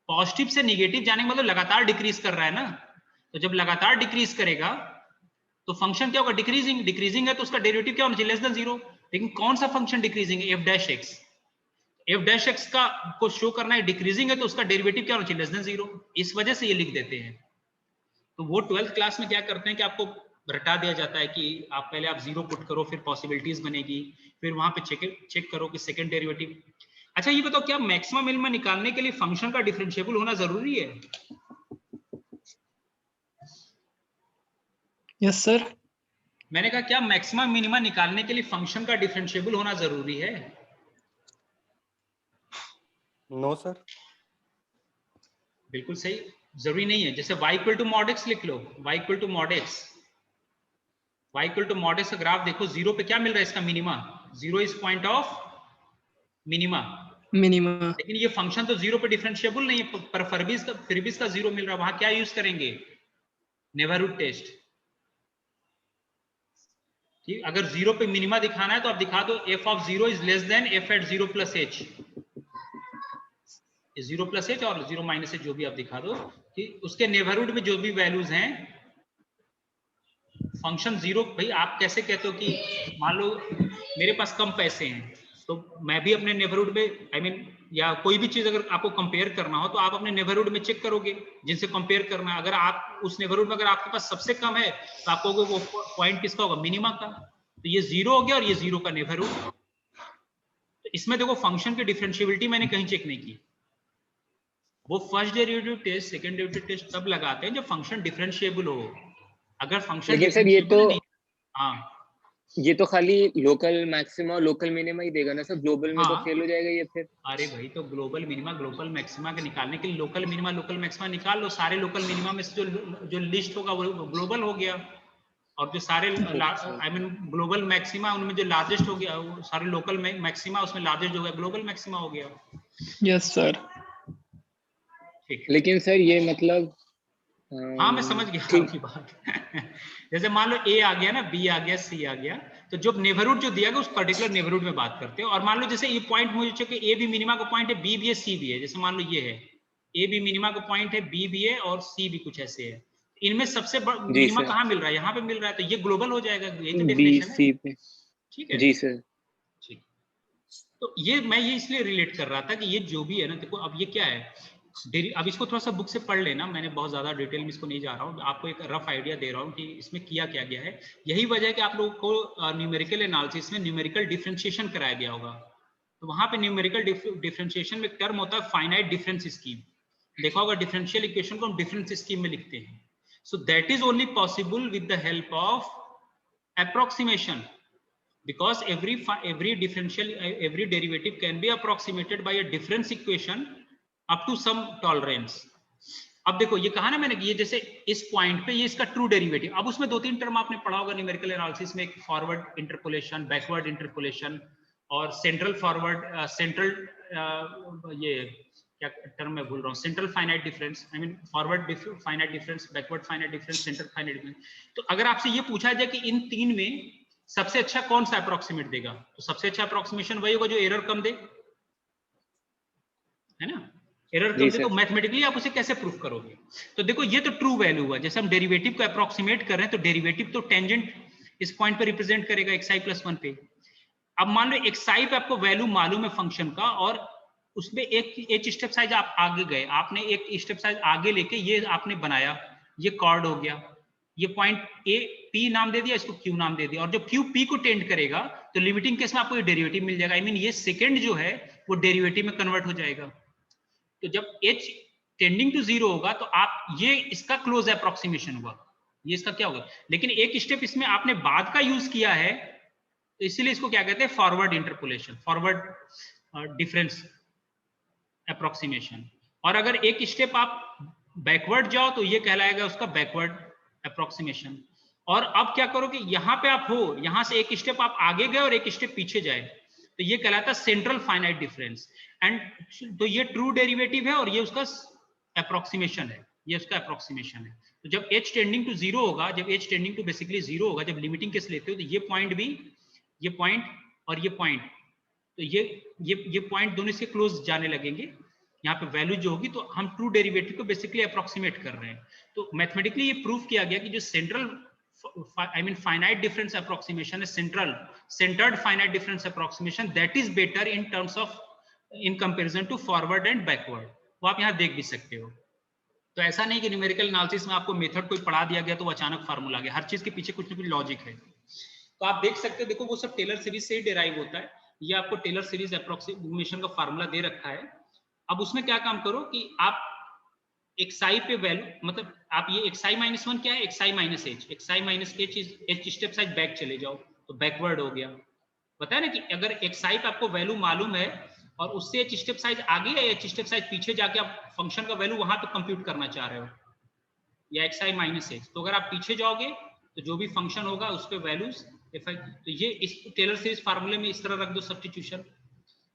Speaker 1: पॉजिटिव से निगेटिव जाने का मतलब लगातार डिक्रीज कर रहा है ना। तो जब लगातार डिक्रीज करेगा तो फंक्शन क्या होगा, डिक्रीजिंग। डिक्रीजिंग है तो उसका डेरिवेटिव क्या होना चाहिए, लेस देन 0। लेकिन कौन सा फंक्शन डिक्रीजिंग है, f' का को शो करना है डिक्रीजिंग है, तो उसका डेरिवेटिव क्या होना चाहिए, लेस देन 0। इस वजह से ये लिख देते हैं। तो वो 12th क्लास में क्या करते हैं कि आपको रटा दिया जाता है कि आप पहले आप 0 पुट करो, फिर पॉसिबिलिटीज बनेगी, फिर वहां पे चेक करो कि सेकंड डेरिवेटिव। अच्छा ये बताओ, क्या मैक्सिमा मिनिमा निकालने के लिए फंक्शन का डिफरेंशिएबल होना जरूरी है?
Speaker 2: Yes sir.
Speaker 1: मैंने कहा क्या मैक्सिमा मिनिमा निकालने के लिए फंक्शन का डिफरेंशिएबल होना जरूरी है?
Speaker 4: No sir.
Speaker 1: बिल्कुल सही, जरूरी नहीं है। जैसे y equal to mod x लिख लो, y equal to mod x, y equal to mod x का ग्राफ देखो, 0 पे क्या मिल रहा है इसका मिनिमा, 0 is point of minima.
Speaker 2: Minima.
Speaker 1: लेकिन ये फंक्शन तो 0 पे डिफरेंशिएबल नहीं है, पर फिर भी इसका 0 मिल रहा है, वहां क्या यूज करेंगे, नेबरहुड टेस्ट। ठीक, अगर 0 पे मिनिमा दिखाना है तो आप दिखा दो f of 0 is less than f at 0 plus h, 0 plus h और 0 माइनस h, जो भी आप दिखा दो कि उसके नेबरहुड में जो भी वैल्यूज हैं, फंक्शन 0। भाई आप कैसे कहते हो कि मान लो मेरे पास कम पैसे हैं, तो मैं भी अपने नेबरहुड में, आई मीन या कोई भी चीज अगर आपको कंपेयर करना हो तो आप अपने नेबरहुड में चेक करोगे जिनसे कंपेयर करना है। अगर आप उस नेबरहुड में अगर आपके पास सबसे कम है तो आप कहोगे वो पॉइंट किसका होगा, मिनिमा का। तो ये 0 हो गया और ये 0 का नेबरहुड। तो इसमें देखो फंक्शन की डिफरेंशिएबिलिटी मैंने कहीं चेक नहीं की। वो first derivative test second derivative test तब लगाते हैं जब फंक्शन डिफरेंशिएबल हो। अगर फंक्शन
Speaker 3: लेकिन सर ये तो
Speaker 1: नहीं, हाँ
Speaker 3: ये तो खाली लोकल मैक्सिमा और लोकल मिनिमा ही देगा ना सर, ग्लोबल में तो
Speaker 1: हाँ।
Speaker 3: फेल हो जाएगा ये फिर।
Speaker 1: अरे भाई तो ग्लोबल मिनिमा ग्लोबल मैक्सिमा के निकालने के लिए लोकल मिनिमा लोकल मैक्सिमा निकाल लो। सारे लोकल मिनिमा में से जो लिस्ट होगा वो ग्लोबल हो गया, और जो सारे आई मीन ग्लोबल मैक्सिमा उनमें जो लार्जेस्ट हो गया, वो सारे लोकल मैक्सिमा उसमें लार्जेस्ट हो गया, ग्लोबल मैक्सिमा हो गया।
Speaker 2: Yes sir.
Speaker 1: ठीक।
Speaker 3: लेकिन सर ये मतलब
Speaker 1: हाँ मैं समझ गया आपकी बात। जैसे मान लो ए आ गया ना, बी आ गया, सी आ गया, तो जो नेबरहुड जो दिया गया उस पर्टिकुलर नेबरहुड में बात करते हैं। और मान लो जैसे ये पॉइंट मुझे चाहिए कि ए भी मिनिमा का पॉइंट है, बी भी है, सी भी है। जैसे मान लो ये है ए भी मिनिमा का पॉइंट है, बी भी है और सी भी कुछ ऐसे है। इनमें सबसे
Speaker 3: जी
Speaker 1: मिनिमा
Speaker 3: सर,
Speaker 1: कहाँ मिल रहा है, यहाँ पे मिल रहा है, तो ये ग्लोबल हो जाएगा। यही तो
Speaker 3: बी
Speaker 1: डेफिनेशन है।
Speaker 3: सी पे।
Speaker 1: ठीक है
Speaker 3: जी सर।
Speaker 1: ठीक। तो ये मैं ये इसलिए रिलेट कर रहा था कि ये जो भी है ना, देखो अब ये क्या है, अब इसको थोड़ा सा बुक से पढ़ लेना। मैंने बहुत ज्यादा डिटेल में इसको नहीं जा रहा हूँ, आपको एक रफ आइडिया दे रहा हूँ कि इसमें किया क्या गया है। यही वजह है कि आप लोगों को न्यूमेरिकल एनालिसिस में न्यूमेरिकल डिफरेंशिएशन कराया गया होगा। तो वहां पे न्यूमेरिकल डिफरेंशिएशन में टर्म होता है फाइनाइट डिफरेंस स्कीम। देखा होगा डिफरेंशियल इक्वेशन को हम डिफरेंस स्कीम में लिखते हैं। सो that is only possible with the help of approximation, because every differential every derivative can be approximated by a difference equation up to some tolerance. अब देखो ये कहा ना मैंने कि ये जैसे इस पॉइंट पे ये इसका ट्रू डेरिवेटिव, अब उसमें दो तीन टर्म आपने पढ़ा होगा न्यूमेरिकल एनालिसिस में, एक फॉरवर्ड इंटरपोलेशन, बैकवर्ड इंटरपोलेशन और सेंट्रल फॉरवर्ड सेंट्रल ये क्या टर्म मैं भूल रहा हूँ, central finite difference, I mean forward finite difference, backward finite difference, central finite difference. तो अगर आपसे ये पूछा जाए कि इन तीन में सबसे अच्छा कौन सा अप्रोक्सीमेट देगा, तो सबसे अच्छा अप्रोक्सीमेशन वही होगा जो एरर कम दे, है ना। एरर कम दे तो मैथमेटिकली आप उसे कैसे प्रूफ करोगे। तो देखो ये तो ट्रू वैल्यू हुआ। जैसे हम डेरिवेटिव को अप्रोक्सीमेट कर रहे हैं तो डेरिवेटिव तो टेंजेंट इस पॉइंट पे रिप्रेजेंट करेगा xi + 1 पे। अब मान लो xi पे आपको वैल्यू मालूम है फंक्शन का, और उसमें एक स्टेप साइज आप आगे गए, आपने एक स्टेप साइज आगे लेके ये आपने बनाया, ये कॉर्ड हो गया, ये पॉइंट ए पी नाम दे दिया, इसको क्यू नाम दे दिया, और जब क्यू पी को टेंड करेगा तो लिमिटिंग केस में आपको ये डेरिवेटिव मिल जाएगा। आई मीन ये सेकंड जो है वो डेरिवेटिव में कन्वर्ट हो जाएगा। तो जब h टेंडिंग टू 0 होगा तो आप ये इसका क्लोज अप्रोक्सीमेशन हुआ, ये इसका क्या होगा। लेकिन एक स्टेप इसमें आपने बाद का यूज किया है, तो इसीलिए इसको क्या कहते हैं, forward interpolation, forward difference approximation. और अगर एक स्टेप आप बैकवर्ड जाओ तो ये कहलाएगा उसका बैकवर्ड अप्रोक्सीमेशन। और अब क्या करो कि यहाँ पे आप हो, यहाँ से एक स्टेप आप आगे गए और एक स्टेप पीछे जाए, तो ये कहलाता है सेंट्रल फाइनाइट डिफरेंस। एंड तो ये ट्रू डेरिवेटिव है और ये उसका अप्रोक्सीमेशन है, ये उसका अप्रोक्सीमेशन है। तो जब h टेंडिंग टू 0 होगा, जब h टेंडिंग टू बेसिकली 0 होगा, जब लिमिटिंग केस लेते हो, तो ये पॉइंट भी, ये पॉइंट और ये पॉइंट, तो ये पॉइंट दोनों से क्लोज जाने लगेंगे। यहाँ पे वैल्यू जो होगी, तो हम ट्रू डेरिवेटिव को बेसिकली अप्रोक्सीमेट कर रहे हैं। तो मैथमेटिकली ये प्रूफ किया गया कि जो central I mean finite difference approximation is centered finite difference approximation that is better in terms of in comparison to forward and backward। वो आप यहाँ देख भी सकते हो। तो ऐसा नहीं कि न्यूमेरिकल एनालिसिस में आपको मेथड कोई पढ़ा दिया गया तो वो अचानक फार्मूला आ गया, हर चीज के पीछे कुछ ना कुछ लॉजिक है। तो आप देख सकते हो, देखो वो सब टेलर सीरीज से ही डिराइव होता है। ये आपको टेलर सीरीज अप्रोक्सीमेशन का फार्मूला दे रखा है। अब उसमें क्या काम करो कि आप xi पे वैल्यू, मतलब आप ये xi - 1 क्या है, xi - h, xi - h is h step size back चले जाओ तो बैकवर्ड हो गया। बताया ना कि अगर xi पे आपको वैल्यू मालूम है और उससे h स्टेप साइज आगे या h स्टेप साइज पीछे जाके आप फंक्शन का वैल्यू वहां पे कंप्यूट करना चाह रहे हो, या xi - h, तो अगर आप पीछे जाओगे तो जो भी फंक्शन होगा उस पे वैल्यूज, तो ये इस टेलर सीरीज फार्मूले में इस तरह रख दो सब्स्टिट्यूशन।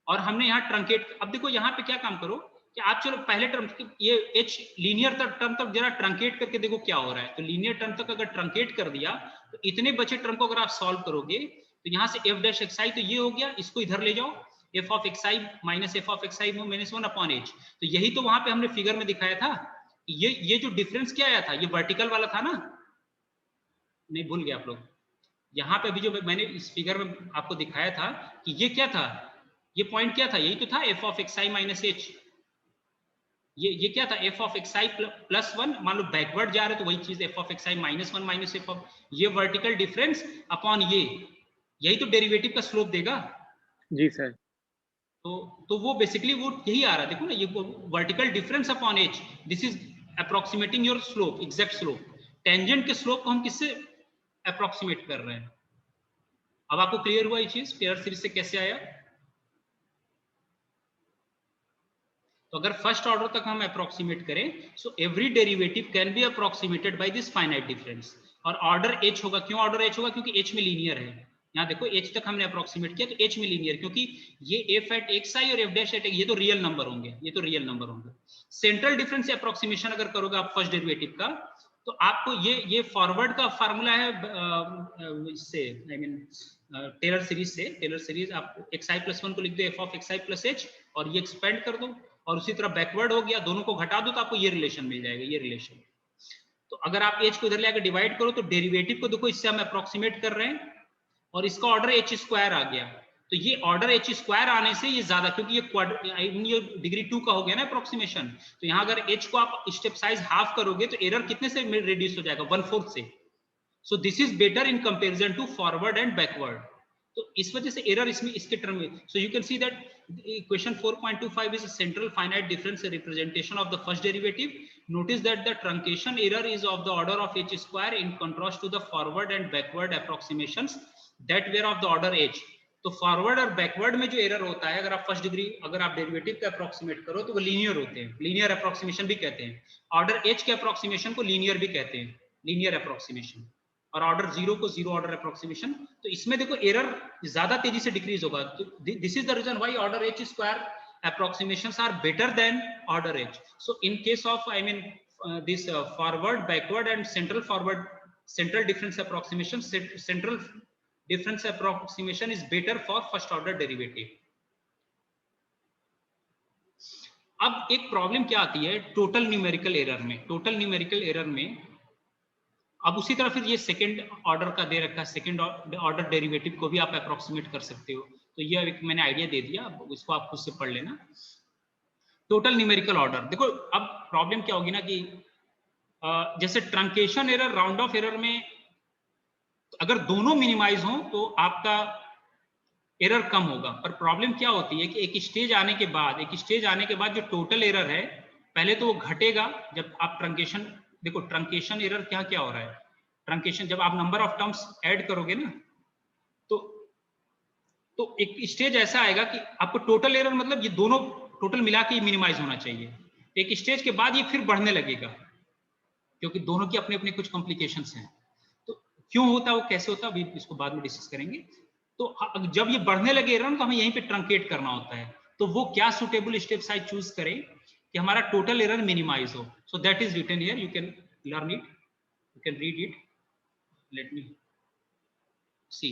Speaker 1: और हमने यहाँ ट्रंकेट, अब देखो यहाँ पे क्या काम करो कि आप चलो पहले टर्म ये h लीनियर टर्म तक जरा ट्रंकेट करके देखो क्या हो रहा है। तो लीनियर टर्म तक अगर ट्रंकेट कर दिया तो इतने बचे टर्म को अगर आप सॉल्व करोगे तो यहाँ से f' तो ये हो गया, इसको इधर ले जाओ, f of xi - f of xi - 1/h। तो यही तो वहां पे हमने फिगर में दिखाया था, ये जो डिफरेंस क्या आया था, ये वर्टिकल वाला था ना, नहीं भूल गया आप लोग। यहाँ पे अभी जो मैंने इस फिगर में आपको दिखाया था कि ये क्या था, ये पॉइंट क्या था, यही तो था F of x I minus H. ये क्या था, F of x I plus one, मान लो बैकवर्ड जा रहे तो वही चीज F of x I minus one minus F of, ये वर्टिकल डिफरेंस अपॉन ये, यही तो डेरिवेटिव का स्लोप देगा।
Speaker 3: जी सर।
Speaker 1: तो वो बेसिकली वो यही आ रहा है, देखो ना, ये vertical difference upon H, this is approximating your slope, exact slope. Tangent के स्लोप को हम किससे अप्रोक्सीमेट कर रहे हैं? अब आपको क्लियर हुआ ये चीज टेलर सीरीज से कैसे आया? तो अगर फर्स्ट ऑर्डर तक हम अप्रोक्सीमेट करें, so every derivative can be approximated by this finite difference, और ऑर्डर एच होगा। क्यों ऑर्डर एच होगा? क्योंकि एच में लीनियर है। यहाँ देखो एच तक हमने अप्रोक्सीमेट किया तो एच में लीनियर, क्योंकि ये एफ एट एक्स आई और एफ डैश एट, ये तो रियल नंबर होंगे, ये तो रियल नंबर होंगे। सेंट्रल डिफरेंस से अप्रोक्सीमेशन अगर करोगे आप फर्स्ट डेरिवेटिव का, तो आपको ये फॉरवर्ड का फार्मूला है इससे, आई मीन टेलर सीरीज से। टेलर सीरीज आप एक्स आई प्लस वन को लिख दो F of x I plus H, और ये एक्सपेंड कर दो, और उसी तरह बैकवर्ड हो गया, दोनों को घटा दो तो आपको ये रिलेशन मिल जाएगा, ये रिलेशन। तो अगर आप एच को इधर लेकर डिवाइड करो तो डेरिवेटिव को देखो इससे हम अप्रोक्सीमेट कर रहे हैं, और इसका ऑर्डर एच स्क्वायर आ गया। तो ये ऑर्डर एच स्क्वायर आने से ये ज्यादा, क्योंकि ये डिग्री 2 का हो गया ना अप्रोक्सीमेशन। तो यहाँ अगर एच को आप स्टेप साइज हाफ करोगे तो एरर कितने से रिड्यूस हो जाएगा? 1/4 से। So this is better in comparison to forward and backward. तो इस वजह से एरर इसमें इसके टर्म में, so you can see that equation 4.25 is a central finite difference representation of the first derivative. Notice that the truncation error is of the order of h square in contrast to the forward and backward approximations that were of the order h. तो forward और backward में जो error होता है, अगर आप first degree अगर आप डेरिवेटिव का अप्रोक्सीमेट करो तो वो लीनियर होते हैं, लीनियर अप्रोक्सीमेशन भी कहते हैं। ऑर्डर एच के अप्रोक्सीमेशन को लीनियर भी कहते हैं, लीनियर अप्रोक्सीमेशन, और ऑर्डर जीरो को जीरो ऑर्डर अप्रोक्सीमेशन। तो इसमें देखो एरर ज्यादा तेजी से डिक्रीज होगा। तो this is the reason why order H square approximations are better than order h. So in case of I mean this forward, backward and central forward, central difference approximation, central difference approximation is better for first order derivative. अब एक problem क्या आती है total numerical error में, total numerical error में अब उसी तरह फिर ये सेकंड ऑर्डर का दे रखा है, सेकंड ऑर्डर डेरिवेटिव को भी आप अप्रोक्सीमेट कर सकते हो। तो ये एक मैंने आइडिया दे दिया, इसको आप खुद से पढ़ लेना। टोटल न्यूमेरिकल ऑर्डर देखो, अब प्रॉब्लम क्या होगी ना कि जैसे truncation error, round of error में अगर दोनों मिनिमाइज हो तो आपका एरर कम होगा। पर प्रॉब्लम क्या होती है कि एक स्टेज आने के बाद जो टोटल एरर है पहले तो वो घटेगा जब आप ट्रंकेशन, देखो ट्रंकेशन एरर क्या क्या हो रहा है, ट्रंकेशन जब आप नंबर ऑफ टर्म्स ऐड करोगे ना तो एक स्टेज ऐसा आएगा कि आपको टोटल एरर मतलब ये दोनों टोटल मिला के मिनिमाइज होना चाहिए। एक स्टेज के बाद ये फिर बढ़ने लगेगा क्योंकि दोनों की अपने अपने कुछ कॉम्प्लिकेशंस हैं। तो क्यों होता है वो, कैसे होता है, अभी इसको बाद में डिस्कस करेंगे। तो जब ये बढ़ने लगे एरर तो हमें यहीं पे ट्रंकेट करना होता है। तो वो क्या सुटेबल स्टेप साइज चूज करें कि हमारा टोटल एरर मिनिमाइज हो। So that is written here, you can learn it, you can read it. Let me see,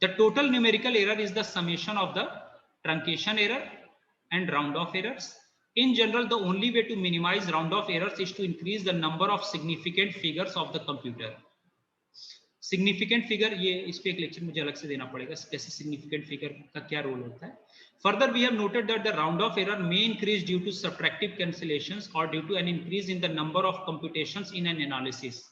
Speaker 1: the total numerical error is the summation of the truncation error and round off errors. In general, the only way to minimize round off errors is to increase the number of significant figures of the computer. Significant figure, ये इस पे एक lecture मुझे अलग से देना पड़ेगा कैसे significant figure का क्या रोल होता है। Further, we have noted that the round off error may increase due to subtractive cancellations or due to an increase in the number of computations in an analysis.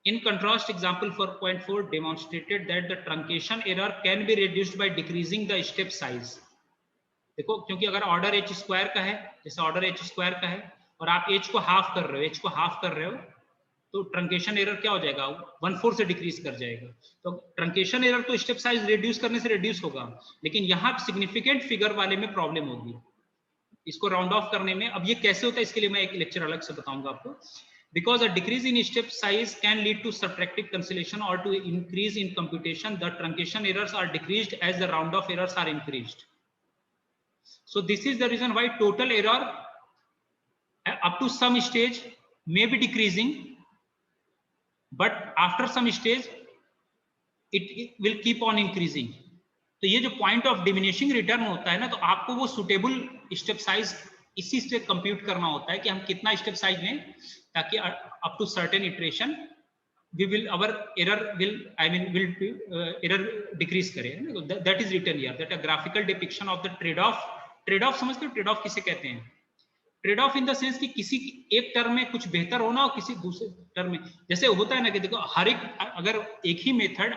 Speaker 1: In contrast, example 4.4 demonstrated that the truncation error can be reduced by decreasing the step size. देखो क्योंकि अगर order H square का है, जैसे order H square का है और आप एच को हाफ कर रहे हो, तो ट्रंकेशन एरर क्या हो जाएगा, 1/4 से डिक्रीज कर जाएगा। तो ट्रंकेशन एरर तो स्टेप साइज रिड्यूस करने से रिड्यूस होगा, लेकिन यहाँ सिग्निफिकेंट फिगर वाले में प्रॉब्लम होगी इसको राउंड ऑफ करने में। अब ये कैसे होता है इसके लिए मैं एक लेक्चर अलग से बताऊंगा आपको। Because a decrease in step size can lead to subtractive cancellation or to increase in computation, the truncation errors are decreased as the round off errors are increased. So this is the reason why total error up to some stage may be decreasing, but after some stage it will keep on increasing. तो ये जो point of diminishing return होता है ना, तो आपको वो suitable step size इसी से कंप्यूट करना होता है कि हम कितना स्टेप साइज लें ताकि up to certain iteration our error will error decrease करे, that is written here, that a graphical depiction of the trade-off समझते हो trade-off किसे कहते हैं? Trade off in the sense कि किसी एक टर्म में कुछ बेहतर होना और किसी दूसरे टर्म में, जैसे होता है ना कि देखो हर एक, अगर एक ही मेथड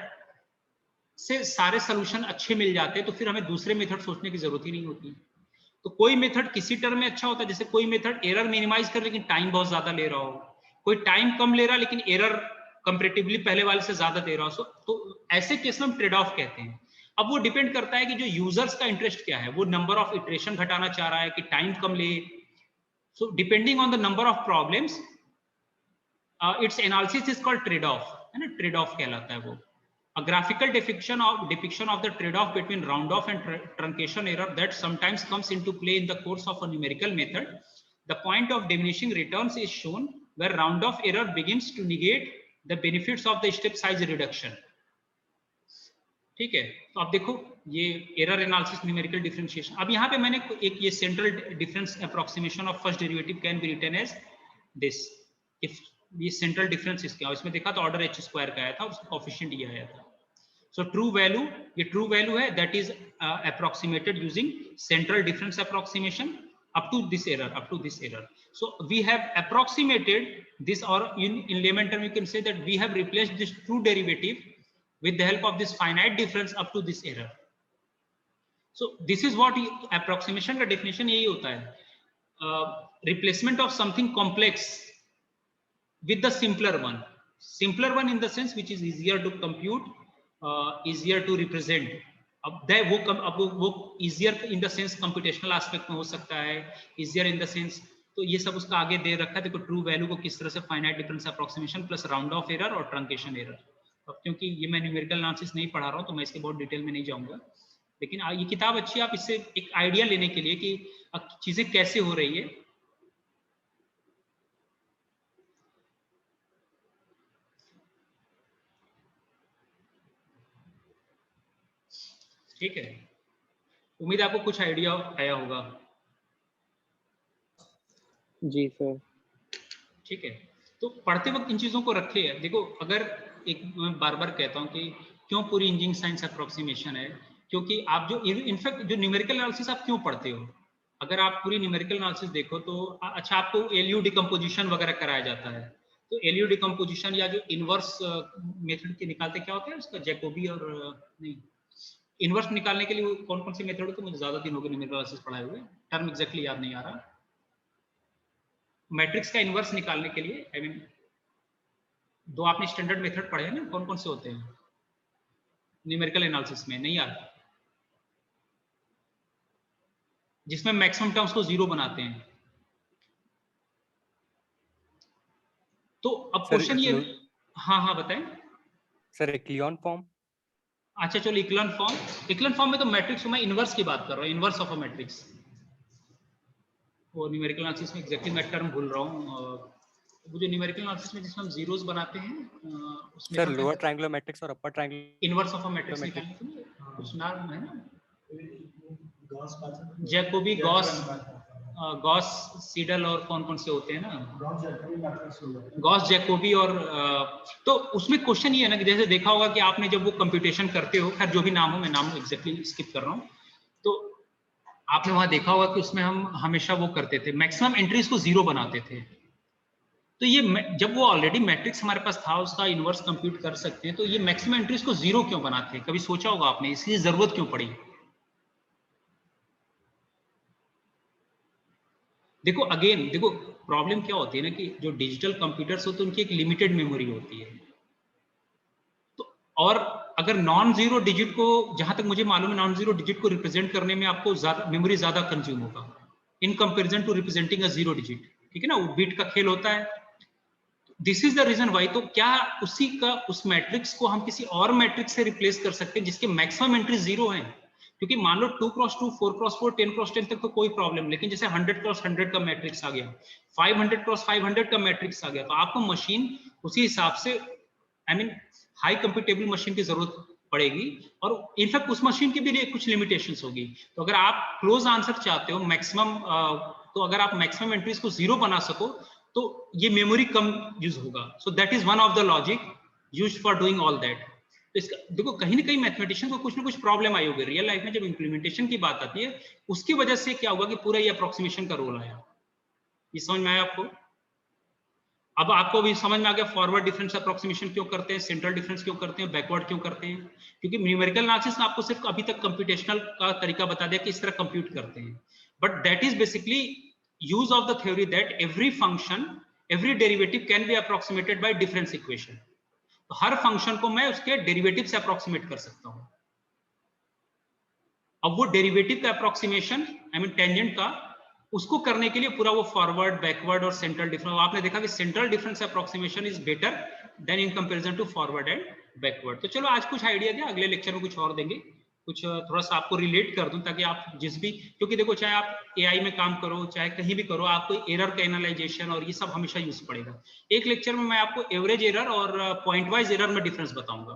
Speaker 1: से सारे सॉल्यूशन अच्छे मिल जाते तो फिर हमें दूसरे मेथड सोचने की जरूरत ही नहीं होती। तो कोई मेथड किसी टर्म में अच्छा होता है, जैसे कोई मेथड एरर मिनिमाइज कर लेकिन टाइम बहुत ज्यादा ले रहा हो, कोई टाइम कम ले रहा लेकिन एरर कंपैरेटिवली पहले वाले से ज्यादा दे रहा हो, तो ऐसे केस में हम ट्रेड ऑफ कहते हैं। अब वो डिपेंड करता है कि जो यूजर्स का इंटरेस्ट क्या है, वो नंबर ऑफ इटरेशन घटाना चाह रहा है कि टाइम कम ले। So depending on the number of problems, its analysis is called trade-off, है ना, trade-off कहलाता है वो। A graphical depiction of the trade-off between round-off and truncation error that sometimes comes into play in the course of a numerical method. The point of diminishing returns is shown where round-off error begins to negate the benefits of the step size reduction. ठीक है, तो आप देखो ये error analysis numerical differentiation. अब यहाँ पे मैंने एक ये central difference approximation of first derivative can be written as this, if ये सेंट्रल डिफरेंस इसका, इसमें देखा तो ऑर्डर h स्क्वायर का आया था, उसका कोएफिशिएंट ये आया था। सो ट्रू वैल्यू, ये ट्रू वैल्यू है, that is approximated using central difference approximation up to this error. So we have approximated this, or in layman term you can say that we have replaced this true derivative with the help of this finite difference up to this error. So this is what approximation का definition यही होता है, replacement of something complex with the simpler one in the sense which is easier to compute, easier to represent. अब वो easier in the sense computational aspect में हो सकता है, easier in the sense, तो ये सब उसका आगे दे रखा है। देखो ट्रू वैल्यू को किस तरह से finite difference approximation plus round of error और ट्रंकेशन एरर। अब क्योंकि ये मैं न्यूमेरिकल एनालिसिस नहीं पढ़ा रहा हूँ तो मैं इसके बहुत डिटेल में नहीं जाऊंगा, लेकिन ये किताब अच्छी है, आप इससे एक आइडिया लेने के लिए कि चीजें कैसे हो रही है। ठीक है, उम्मीद है आपको कुछ आइडिया आया होगा।
Speaker 3: जी सर। ठीक है,
Speaker 1: तो पढ़ते वक्त इन चीजों को रखे। देखो अगर एक मैं बार बार कहता हूं कि क्यों पूरी इंजीनियरिंग साइंस अप्रोक्सीमेशन है, क्योंकि आप जो इनफैक्ट जो न्यूमेरिकल एनालिसिस आप क्यों पढ़ते हो, अगर आप पूरी न्यूमेरिकल एनालिसिस देखो तो अच्छा आपको एलयू डिकम्पोजिशन वगैरह कराया जाता है, तो एलयू डिकम्पोजिशन या जो इनवर्स मेथड के निकालते क्या होता है उसका जैकोबी और नहीं, इनवर्स निकालने के लिए कौन कौन सी मेथड है, तो मुझे ज्यादा दिन हो गए न्यूमेरिकल एनालिसिस पढ़ाए हुए, टर्म एग्जैक्टली याद नहीं आ रहा। मैट्रिक्स का इनवर्स निकालने के लिए आई मीन दो आपने स्टैंडर्ड मेथड पढ़े हैं ना, कौन कौन से होते हैं न्यूमेरिकल एनालिसिस में, नहीं याद, जिसमें मैक्सिमम टर्म्स को जीरो बनाते हैं। तो अब क्वेश्चन ये, हाँ बताएं
Speaker 4: सर। इक्लियन फॉर्म,
Speaker 1: अच्छा चलो इक्लियन फॉर्म में तो मैट्रिक्स मैं इनवर्स की बात कर रहा हूँ, इनवर्स ऑफ अ मैट्रिक्स। वो न्यूमेरिकल एनालिसिस में एग्जैक्टली मैं टर्म भूल रहा हूँ, वो जो न्यूमेरिकल एनालिसिस में जिसमें हम जीरोस बनाते हैं उसमें
Speaker 4: सर लोअर ट्रायंगुलर मैट्रिक्स और upper triangular
Speaker 1: inverse of a matrix निकालने के लिए कुछ नाम है ना, जैकोबी, गॉस सीडल और कौन कौन से होते हैं ना, गॉस जैकोबी और तो उसमें क्वेश्चन ये है ना कि जैसे देखा होगा कि आपने जब वो कंप्यूटेशन करते हो, खैर जो भी नाम हो, मैं नाम एग्जैक्टली स्किप कर रहा हूँ, तो आपने वहां देखा होगा कि उसमें हम हमेशा वो करते थे मैक्सिमम एंट्रीज को जीरो बनाते थे। तो ये जब वो ऑलरेडी मैट्रिक्स हमारे पास था, उसका इनवर्स कंप्यूट कर सकते हैं, तो ये मैक्सिमम एंट्रीज को जीरो क्यों बनाते हैं, कभी सोचा होगा आपने इसकी जरूरत क्यों पड़ी? देखो अगेन देखो प्रॉब्लम क्या होती है ना कि जो डिजिटल कंप्यूटर्स होते हैं उनकी एक लिमिटेड मेमोरी होती है, तो और अगर नॉन जीरो डिजिट को, जहां तक मुझे मालूम है नॉन जीरो डिजिट को रिप्रेजेंट करने में आपको ज्यादा मेमोरी ज्यादा कंज्यूम होगा in comparison to representing a zero digit, ठीक है ना, वो बीट का खेल होता है। This is the reason why, तो क्या उस मैट्रिक्स को हम किसी और मैट्रिक्स से रिप्लेस कर सकते हैं जिसके मैक्सिमम एंट्री जीरो है? क्योंकि मान लो 2x2, 4x4, 10x10 तक तो कोई प्रॉब्लम, लेकिन जैसे 100x100 का मैट्रिक्स आ गया, 500x500 का मैट्रिक्स आ गया, तो आपको मशीन उसी हिसाब से I mean high computable machine की जरूरत पड़ेगी, और इनफैक्ट उस मशीन की भी कुछ लिमिटेशंस होगी। तो अगर आप क्लोज आंसर चाहते हो मैक्सिमम, तो अगर आप मैक्सिमम एंट्रीज को जीरो बना सको तो ये मेमोरी कम यूज होगा। So that is one of the logic used for doing all that. तो इसका देखो कहीं ना कहीं मैथमेटिशियन को कुछ ना कुछ प्रॉब्लम आई होगी रियल लाइफ में, जब इंप्लीमेंटेशन की बात आती है उसकी वजह से क्या हुआ कि पूरा ये अप्रोक्सीमेशन का रोल आया। ये समझ में आया आपको? अब आपको भी समझ में आ गया फॉरवर्ड डिफरेंस अप्रोक्सीमेशन क्यों करते हैं, सेंट्रल डिफरेंस क्यों करते हैं, बैकवर्ड क्यों करते हैं? क्योंकि न्यूमेरिकल एनालिसिस ने आपको सिर्फ अभी तक कंप्यूटेशनल का तरीका बता दिया कि इस तरह कंप्यूट करते हैं, but that is basically use of the theory that every function, every derivative can be approximated bye difference equation. तो हर फंक्शन को मैं उसके डेरिवेटिव से अप्रोक्सीमेट कर सकता हूं। अब वो डेरिवेटिव का अप्रोक्सीमेशन आई मीन टेंजेंट का, उसको करने के लिए पूरा वो फॉरवर्ड, बैकवर्ड और सेंट्रल डिफरेंस, आपने देखा कि central difference approximation is better than in comparison to forward and backward. तो चलो आज कुछ आइडिया दिया, अगले लेक्चर में कुछ और देंगे, कुछ थोड़ा सा आपको रिलेट कर दूं ताकि आप जिस भी, क्योंकि देखो चाहे आप एआई में काम करो चाहे कहीं भी करो, आपको एरर का एनालाइजेशन और ये सब हमेशा यूज पड़ेगा। एक लेक्चर में मैं आपको एवरेज एरर और पॉइंट वाइज एरर में डिफरेंस बताऊंगा,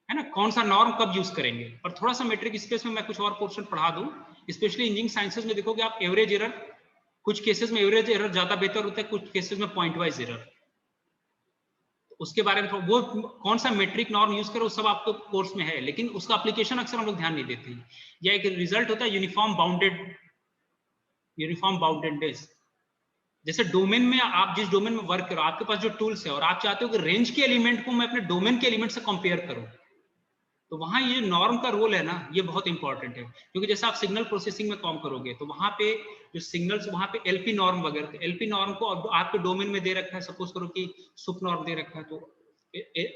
Speaker 1: है ना, कौन सा नॉर्म कब यूज करेंगे, और थोड़ा सा मेट्रिक स्पेस में मैं कुछ और पोर्शन पढ़ा दूं। स्पेशली इंजीनियरिंग साइंसेज में देखोगे आप एवरेज एरर, कुछ केसेस में एवरेज एरर ज्यादा बेहतर होता है, कुछ केसेस में पॉइंट वाइज एरर, उसके बारे में वो कौन सा मेट्रिक नॉर्म यूज करो सब आपको कोर्स में है, लेकिन उसका एप्लीकेशन अक्सर हम लोग ध्यान नहीं देते। या एक रिजल्ट होता है यूनिफॉर्म बाउंडेडनेस। जैसे डोमेन में आप जिस डोमेन में वर्क करो, आपके पास जो टूल्स है और आप चाहते हो कि रेंज के एलिमेंट को मैं अपने डोमेन के एलिमेंट से कंपेयर करूं, तो वहां ये नॉर्म का रोल है ना, ये बहुत इंपॉर्टेंट है। क्योंकि जैसे आप सिग्नल प्रोसेसिंग में काम करोगे तो वहां पे जो सिग्नल्स, वहां पे एलपी नॉर्म वगैरह, एलपी नॉर्म को आपके डोमेन में दे रखा है, सपोज करो कि सुप नॉर्म दे रखा है, तो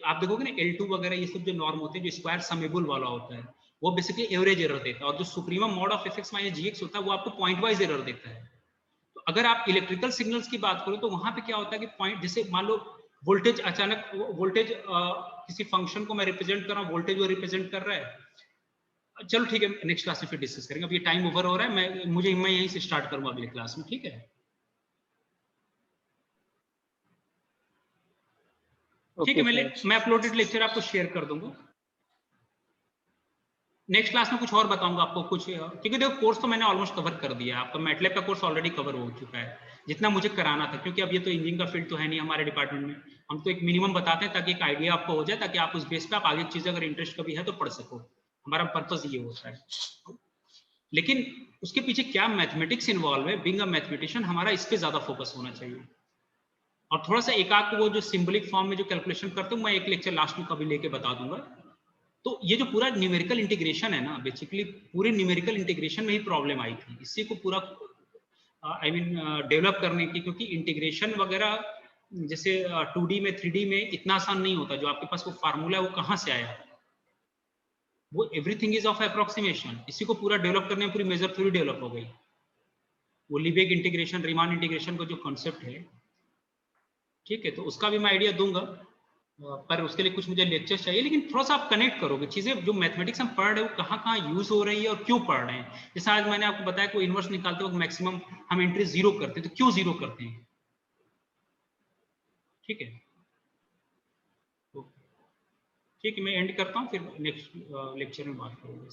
Speaker 1: आप देखोगे ना L2 वगैरह ये सब जो नॉर्म होते हैं, जो स्क्वायर समेबल वाला होता है, वो बेसिकली एवरेज एरर देता है, और जो supremum mod of fx minus gx होता है वो आपको पॉइंट वाइज एरर देता है। तो अगर आप इलेक्ट्रिकल सिग्नल्स की बात करो तो वहां पे क्या होता है कि पॉइंट, जैसे मान लो वोल्टेज, अचानक वोल्टेज किसी फंक्शन को मैं रिप्रेजेंट कर रहा हूँ, वोल्टेज वो रिप्रेजेंट कर रहा है, चलो ठीक है नेक्स्ट क्लास में फिर डिस्कस करेंगे, अब ये टाइम ओवर हो रहा है, मैं यहीं से स्टार्ट करूंगा अगले क्लास में, ठीक है? ठीक है, मैं अपलोडेड लेक्चर आपको शेयर कर दूंगा। नेक्स्ट क्लास में कुछ और बताऊंगा आपको कुछ, क्योंकि देखो कोर्स तो मैंने ऑलमोस्ट कवर कर दिया है, आपका मैटलैब का कोर्स ऑलरेडी कवर हो चुका है जितना मुझे कराना था, क्योंकि अब ये तो इंजीनियरिंग का फील्ड तो है नहीं हमारे डिपार्टमेंट में, हम तो एक मिनिमम बताते हैं ताकि एक आइडिया आपको हो जाए, ताकि आप उस बेस पे आप आगे चीजें अगर इंटरेस्ट कभी है तो पढ़ सको, हमारा पर्पज ये होता है। लेकिन उसके पीछे क्या मैथमेटिक्स इन्वॉल्व है, बीइंग अ मैथमेटिशियन हमारा इस पे ज्यादा फोकस होना चाहिए। और थोड़ा सा एक आध वो जो सिंबलिक फॉर्म में जो कैलकुलेशन करते हैं, मैं एक लेक्चर लास्ट में कभी लेके बता दूंगा। तो ये जो पूरा न्यूमेरिकल इंटीग्रेशन है ना, बेसिकली पूरे न्यूमेरिकल इंटीग्रेशन में ही प्रॉब्लम आई थी, इसी को पूरा आई मीन डेवलप करने की, क्योंकि इंटीग्रेशन वगैरह जैसे 2D में 3D में इतना आसान नहीं होता, जो आपके पास वो फार्मूला है वो कहाँ से आया, वो एवरीथिंग इज ऑफ अप्रोक्सीमेशन, इसी को पूरा डेवलप करने में पूरी मेजर थ्योरी डेवलप हो गई, वो लिबेग इंटीग्रेशन, रीमान इंटीग्रेशन का जो कॉन्सेप्ट है, ठीक है? तो उसका भी मैं आइडिया दूंगा, पर उसके लिए कुछ मुझे लेक्चर्स चाहिए, लेकिन थोड़ा सा आप कनेक्ट करोगे चीजें, जो मैथमेटिक्स हम पढ़ रहे हैं वो कहाँ कहाँ यूज हो रही है और क्यों पढ़ रहे हैं। जैसे आज मैंने आपको बताया कि इनवर्स निकालते वक्त मैक्सिमम हम एंट्री 0 करते हैं, तो क्यों 0 करते हैं, ठीक है? तो ठीक है, मैं एंड करता हूँ, फिर नेक्स्ट लेक्चर में बात करूँगा।